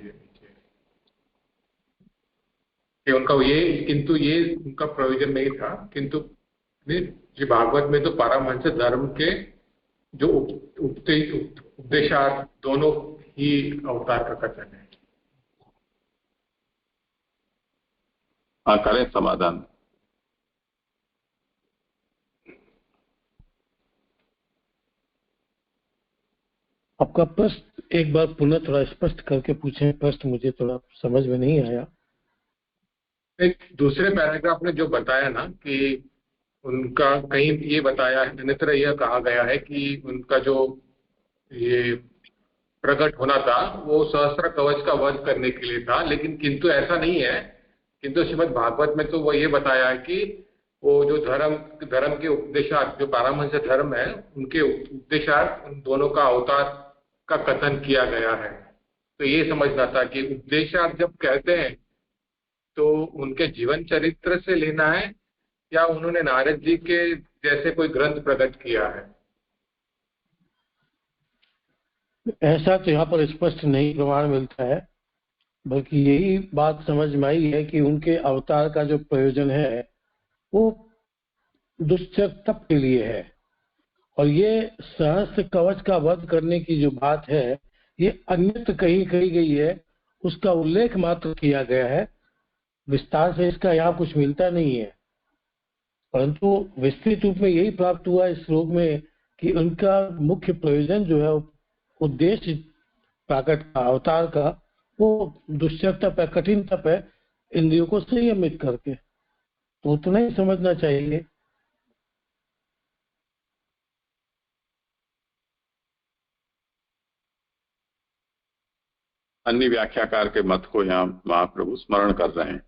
कि उनका ये, किंतु ये उनका प्रयोजन नहीं था। किंतु जी भागवत में तो पारमहंस धर्म के जो उपदेशार्थ दोनों ही अवतार का कथन है। हाँ, करें समाधान। आपका प्रश्न एक बार पुनः थोड़ा स्पष्ट करके पूछें, प्रश्न मुझे थोड़ा समझ में नहीं आया। एक दूसरे पैराग्राफ में जो बताया ना कि उनका कहीं ये बताया है, अन्यत्र यह कहा गया है कि उनका जो ये प्रकट होना था वो सहस्त्र कवच का वध करने के लिए था, लेकिन किंतु ऐसा नहीं है। किंतु श्रीमद् भागवत में तो वो ये बताया है कि वो जो धर्म के उपदेशार्थ, जो पारमहंस धर्म है, उनके उपदेशार्थ उन दोनों का अवतार का कथन किया गया है। तो ये समझना था कि उपदेशार्थ जब कहते हैं तो उनके जीवन चरित्र से लेना है या उन्होंने नारद जी के जैसे कोई ग्रंथ प्रकट किया है। ऐसा तो यहाँ पर स्पष्ट नहीं प्रमाण मिलता है, बल्कि यही बात समझ में आई है कि उनके अवतार का जो प्रयोजन है वो दुष्चर तप के लिए है, और ये सहस्त्र कवच का वध करने की जो बात है ये अन्यत्र कहीं कही गई है, उसका उल्लेख मात्र किया गया है, विस्तार से इसका यहाँ कुछ मिलता नहीं है। परंतु विस्तृत रूप में यही प्राप्त हुआ इस श्लोक में कि उनका मुख्य प्रयोजन जो है, उद्देश्य प्राकट का, अवतार का, वो दुष्चर तप है, कठिन तप है, इंद्रियों को संयमित करके। तो उतना ही समझना चाहिए। अन्य व्याख्याकार के मत को यहाँ महाप्रभु स्मरण कर रहे हैं।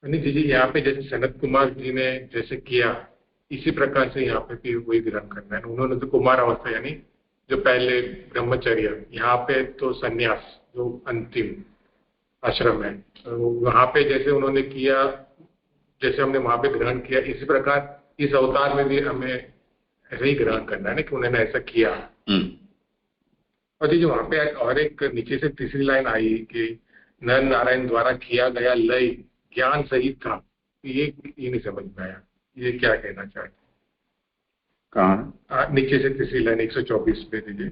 जी यहाँ पे जैसे सनत कुमार जी ने जैसे किया, इसी प्रकार से यहाँ पे भी वही ग्रहण करना है। उन्होंने तो कुमार अवस्था यानी जो पहले ब्रह्मचर्य, यहाँ पे तो सन्यास जो अंतिम आश्रम है, तो वहाँ पे जैसे उन्होंने किया, जैसे हमने वहाँ पे ग्रहण किया, इसी प्रकार इस अवतार में भी हमें ऐसे ही ग्रहण करना है ना कि उन्होंने ऐसा किया। और जी जो वहाँ पे और एक नीचे से तीसरी लाइन आई कि नर नारायण द्वारा किया गया लय ज्ञान सहित था, ये नहीं समझ में आया, ये क्या कहना चाहते? कहाँ? नीचे से तीसरी लाइन 124 पे दीजिए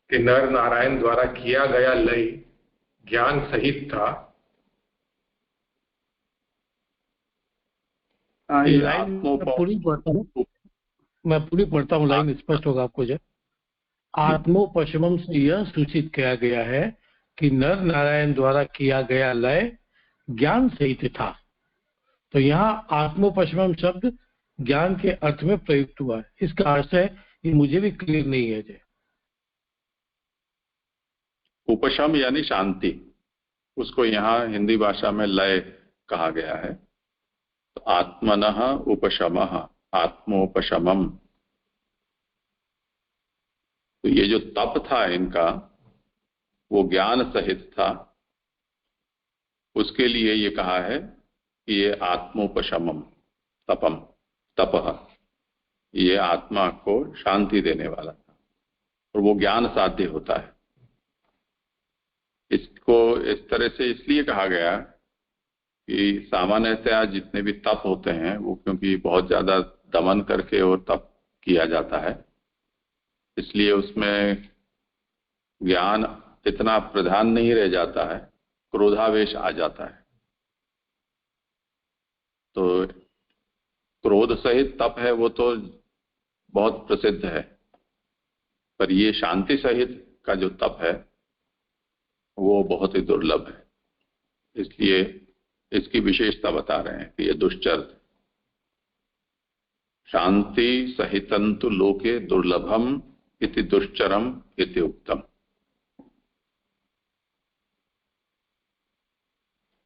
कि नर नारायण द्वारा किया गया लय ज्ञान सहित था। लाइन पूरी पढ़ता हूँ, मैं पूरी पढ़ता हूँ, लाइन स्पष्ट होगा आपको। जब आत्मोपशमम से यह सूचित किया गया है कि नर नारायण द्वारा किया गया लय ज्ञान सहित था। तो यहाँ आत्मोपशमम शब्द ज्ञान के अर्थ में प्रयुक्त हुआ है। इसका अर्थ है ये मुझे भी क्लियर नहीं है। जय उपशम यानी शांति, उसको यहाँ हिंदी भाषा में लय कहा गया है। तो आत्मनः उपशमः, आत्मोपशमम। तो ये जो तप था इनका वो ज्ञान सहित था, उसके लिए ये कहा है कि ये आत्मोपशमम तपम, तपः, ये आत्मा को शांति देने वाला था और वो ज्ञान साध्य होता है। इसको इस तरह से इसलिए कहा गया कि सामान्यतया जितने भी तप होते हैं वो क्योंकि बहुत ज्यादा दमन करके और तप किया जाता है, इसलिए उसमें ज्ञान इतना प्रधान नहीं रह जाता है, क्रोधावेश आ जाता है। तो क्रोध सहित तप है वो तो बहुत प्रसिद्ध है, पर ये शांति सहित का जो तप है वो बहुत ही दुर्लभ है। इसलिए इसकी विशेषता बता रहे हैं कि ये दुश्चर शांति सहितंतु लोके दुर्लभम इति दुश्चरम इति उक्तम।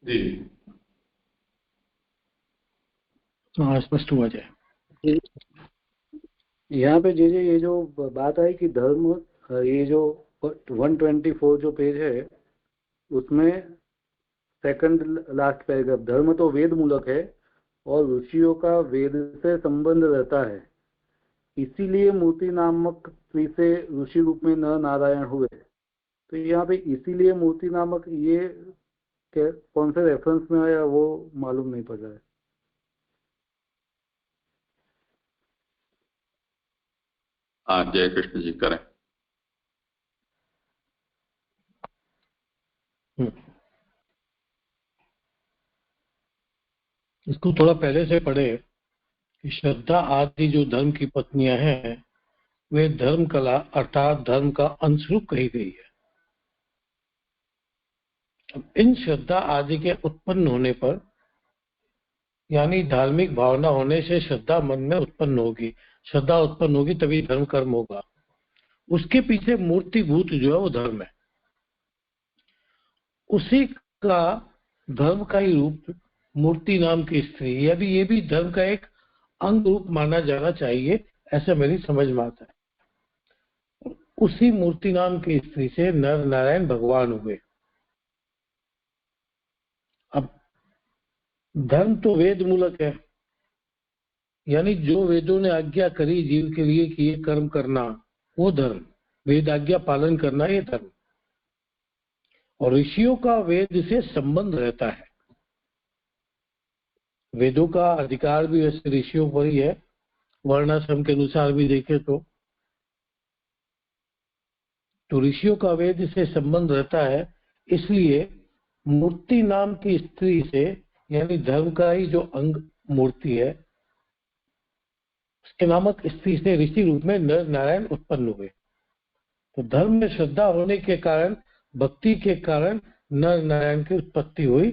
जी हाँ, स्पष्ट हुआ जाए। यहाँ पे जी ये जो बात आई कि धर्म, ये जो 124 जो पेज है उसमें सेकंड लास्ट पैराग्राफ, धर्म तो वेद मूलक है और ऋषियों का वेद से संबंध रहता है, इसीलिए मूर्ति नामक स्त्री से ऋषि रूप में नर नारायण हुए। तो यहाँ पे इसीलिए मूर्ति नामक ये कौन से रेफरेंस में आया वो मालूम नहीं पड़ रहा है। हाँ, जय कृष्ण जी करें। इसको थोड़ा पहले से पढ़े कि श्रद्धा आदि जो धर्म की पत्नियां हैं वे धर्म कला अर्थात धर्म का अंशरूप कही गई है। अब इन श्रद्धा आदि के उत्पन्न होने पर यानी धार्मिक भावना होने से श्रद्धा मन में उत्पन्न होगी, श्रद्धा उत्पन्न होगी तभी धर्म कर्म होगा। उसके पीछे मूर्तिभूत जो है वो धर्म है, उसी का धर्म का ही रूप मूर्ति नाम की स्त्री, यदि ये भी धर्म का एक अंग रूप माना जाना चाहिए, ऐसा मेरी समझ में आता है। उसी मूर्ति नाम की स्त्री से नर नारायण भगवान हुए। अब धर्म तो वेद मूलक है, यानी जो वेदों ने आज्ञा करी जीव के लिए कि ये कर्म करना, वो धर्म, वेद आज्ञा पालन करना, ये धर्म। और ऋषियों का वेद से संबंध रहता है, वेदों का अधिकार भी वैसे ऋषियों पर ही है, वर्णाश्रम के अनुसार भी देखे तो ऋषियों का वेद से संबंध रहता है। इसलिए मूर्ति नाम की स्त्री से यानी धर्म का ही जो अंग मूर्ति है, उसके नामक स्त्री से ऋषि रूप में नर नारायण उत्पन्न हुए। तो धर्म में श्रद्धा होने के कारण, भक्ति के कारण नर नारायण की उत्पत्ति हुई।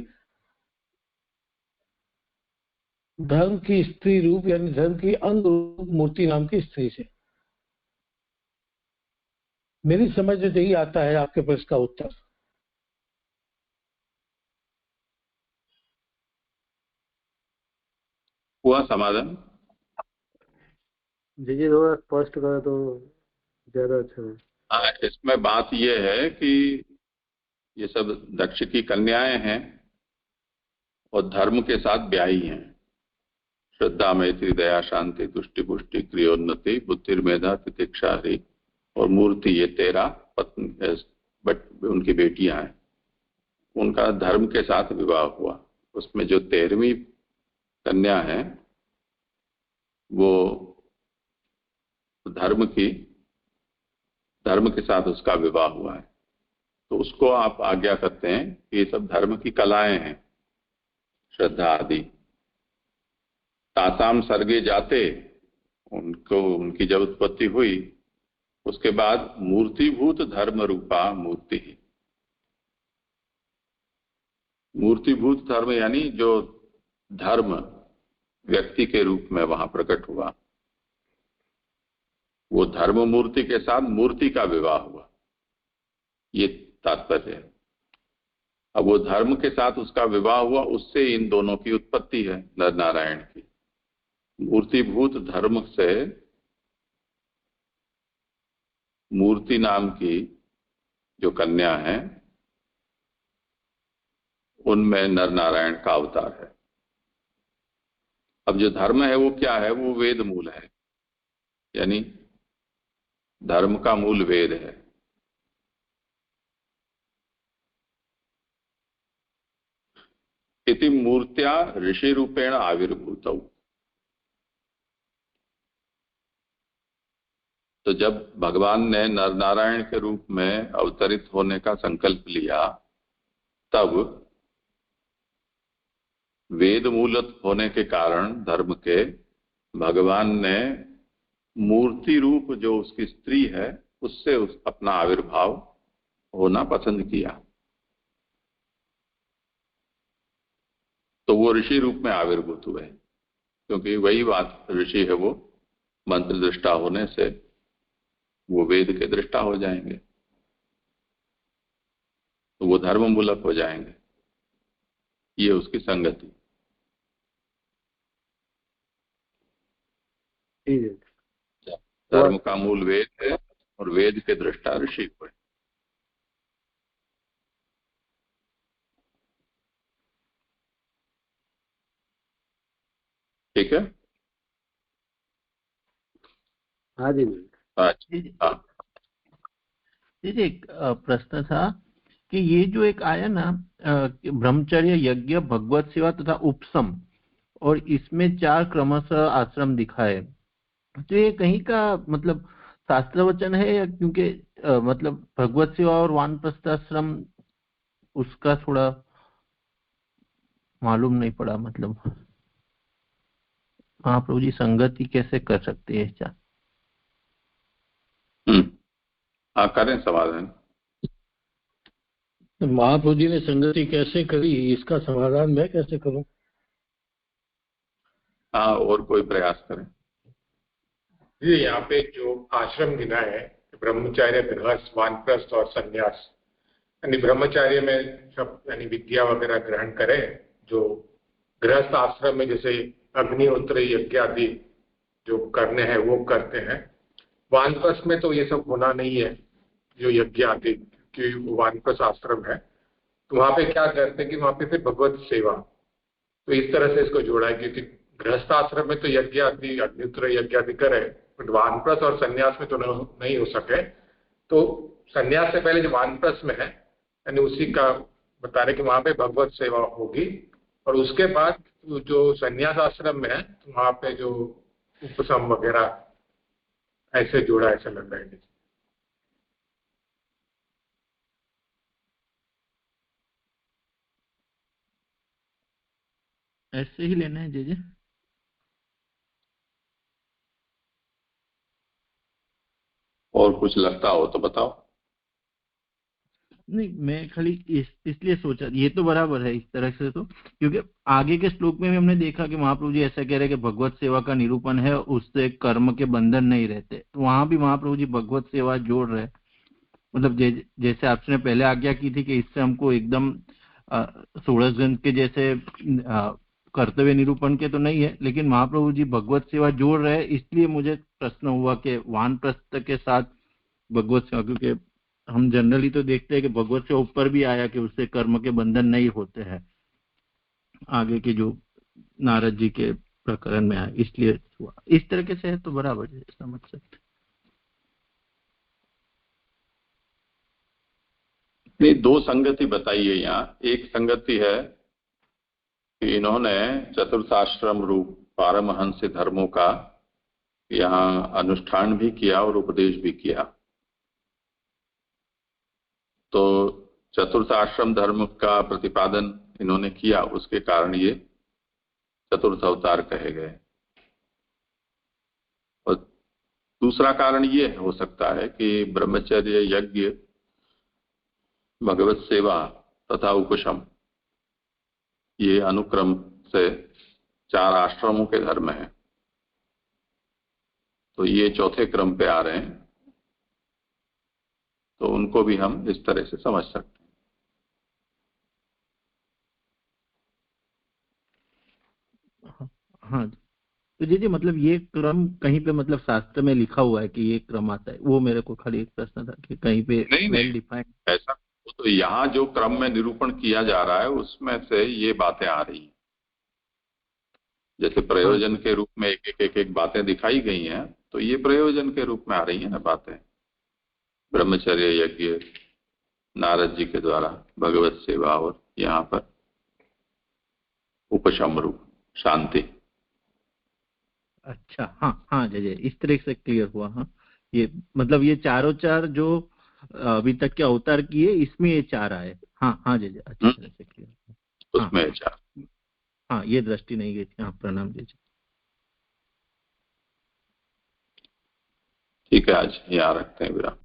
धर्म की स्त्री रूप यानी धर्म की अंग रूप मूर्ति नाम की स्त्री से। मेरी समझ में यही आता है आपके प्रश्न का उत्तर। हुआ समाधान? जी थोड़ा स्पष्ट करें तो ज्यादा अच्छा है। हाँ, इसमें बात यह है कि ये सब दक्ष की कन्याएं हैं और धर्म के साथ ब्याही हैं। श्रद्धा मैत्री दया शांति तुष्टि पुष्टि क्रियोन्नति बुद्धिर्मेधा तितिक्षा हरि और मूर्ति, ये 13 पत्नी उनकी बेटियां हैं। उनका धर्म के साथ विवाह हुआ। उसमें जो 13वीं कन्या है वो धर्म के साथ उसका विवाह हुआ है, तो उसको आप आज्ञा करते हैं कि ये सब धर्म की कलाएं हैं, श्रद्धा आदि। तासाम सर्गे जाते, उनकी जब उत्पत्ति हुई उसके बाद मूर्तिभूत धर्म रूपा मूर्ति ही। मूर्तिभूत धर्म यानी जो धर्म व्यक्ति के रूप में वहां प्रकट हुआ, वो धर्म मूर्ति के साथ मूर्ति का विवाह हुआ, ये तात्पर्य है। अब वो धर्म के साथ उसका विवाह हुआ, उससे इन दोनों की उत्पत्ति है, नर नारायण की। मूर्तिभूत धर्म से मूर्ति नाम की जो कन्या है उनमें नर नारायण का अवतार है। अब जो धर्म है वो क्या है? वो वेद मूल है, यानी धर्म का मूल वेद है। इति मूर्त्या ऋषि रूपेण आविर्भूतौ। तो जब भगवान ने नर नारायण के रूप में अवतरित होने का संकल्प लिया, तब वेद मूलत होने के कारण धर्म के भगवान ने मूर्ति रूप जो उसकी स्त्री है उससे अपना आविर्भाव होना पसंद किया, तो वो ऋषि रूप में आविर्भूत हुए। क्योंकि वही बात, ऋषि है वो मंत्र दृष्टा होने से वो वेद के दृष्टा हो जाएंगे, तो वो धर्म मूलक हो जाएंगे। ये उसकी संगति। धर्म का मूल वेद है और वेद के दृष्टा ऋषि हुए। ठीक है। हाँ जी। हाँ जी एक प्रश्न था कि ये जो एक आया ना ब्रह्मचर्य यज्ञ भगवत सेवा तथा उपसम, और इसमें 4 क्रमशः आश्रम दिखाए, तो ये कहीं का मतलब शास्त्र वचन है या क्योंकि मतलब भगवत सेवा और वानप्रस्थाश्रम उसका थोड़ा मालूम नहीं पड़ा मतलब। महाप्रभु जी संगति कैसे कर सकते हैं क्या? हाँ, करें समाधान। महाप्रभु जी ने संगति कैसे करी, इसका समाधान मैं कैसे करूं? हाँ, और कोई प्रयास करें। जी, यहाँ पे जो आश्रम गिना है, ब्रह्मचार्य, गृहस्थ, वानप्रस्थ और संन्यास, यानी ब्रह्मचार्य में सब यानी विद्या वगैरह ग्रहण करें, जो गृहस्थ आश्रम में जैसे अग्निहोत्र यज्ञ आदि जो करने हैं वो करते हैं। वानप्रस्थ में तो ये सब होना नहीं है, जो यज्ञ आदि, क्योंकि वानप्रस्थ आश्रम है, तो वहां पे क्या करते हैं कि वहां पे फिर भगवत सेवा, तो इस तरह से इसको जोड़ा है, क्योंकि गृहस्थ आश्रम में तो यज्ञ आदि, अग्निहोत्र यज्ञ आदि करे, बट वानप्रस्थ और संन्यास में तो नहीं हो सके। तो संन्यास से पहले जो वानप्रस्थ में है, यानी उसी का बता रहे कि वहां पे भगवत सेवा होगी, और उसके बाद जो संन्यास आश्रम में है तो वहां पे जो उपसम वगैरह ऐसे जोड़ा, ऐसा लग रहा है। ऐसे ही लेना है जी। और कुछ लगता हो तो बताओ। नहीं, मैं खाली इसलिए सोचा, ये तो बराबर है इस तरह से, तो क्योंकि आगे के श्लोक में भी हमने देखा कि महाप्रभु जी ऐसा कह रहे हैं कि भगवत सेवा का निरूपण है, उससे कर्म के बंधन नहीं रहते, तो वहां भी महाप्रभु जी भगवत सेवा जोड़ रहे, मतलब जैसे आपने पहले आज्ञा की थी कि इससे हमको एकदम 16 ग्रंथ के जैसे कर्तव्य निरूपण के तो नहीं है, लेकिन महाप्रभु जी भगवत सेवा जोड़ रहे, इसलिए मुझे प्रश्न हुआ कि वानप्रस्थ के साथ भगवत सेवा, क्योंकि हम जनरली तो देखते हैं कि भगवत से ऊपर भी आया कि उससे कर्म के बंधन नहीं होते हैं, आगे के जो नारद जी के प्रकरण में आया, इसलिए हुआ। इस तरह से है तो बराबर समझ सकते। नहीं, दो संगति बताई है यहाँ। एक संगति है कि इन्होंने चतुर्थाश्रम रूप पारमहंस धर्मों का यहाँ अनुष्ठान भी किया और उपदेश भी किया। तो चतुर्थ आश्रम धर्म का प्रतिपादन इन्होंने किया, उसके कारण ये चतुर्थ अवतार कहे गए। और दूसरा कारण ये हो सकता है कि ब्रह्मचर्य, यज्ञ, भगवत सेवा तथा उपशम, ये अनुक्रम से 4 आश्रमों के धर्म हैं, तो ये चौथे क्रम पे आ रहे हैं, तो उनको भी हम इस तरह से समझ सकते हैं। हाँ, तो जी मतलब ये क्रम कहीं पे मतलब शास्त्र में लिखा हुआ है कि ये क्रम आता है, वो मेरे को खाली एक प्रश्न था कि कहीं पे वेल डिफाइंड ऐसा। तो यहाँ जो क्रम में निरूपण किया जा रहा है उसमें से ये बातें आ रही हैं, जैसे प्रयोजन के रूप में एक बातें दिखाई गई हैं, तो ये प्रयोजन के रूप में आ रही है ना बातें। ब्रह्मचर्य, यज्ञ, नारद जी के द्वारा भगवत सेवा, और यहाँ पर उपशम रूप शांति। अच्छा, हाँ जय, इस तरह से क्लियर हुआ। हाँ, ये मतलब ये चारों 4 जो अभी तक के अवतार किए, इसमें ये 4 आए। हाँ जय, अच्छी तरह से क्लियर, उसमें 4। हाँ, ये दृष्टि नहीं गई थी। हाँ, प्रणाम जय। ठीक है, आज यहाँ रखते हैं विराम।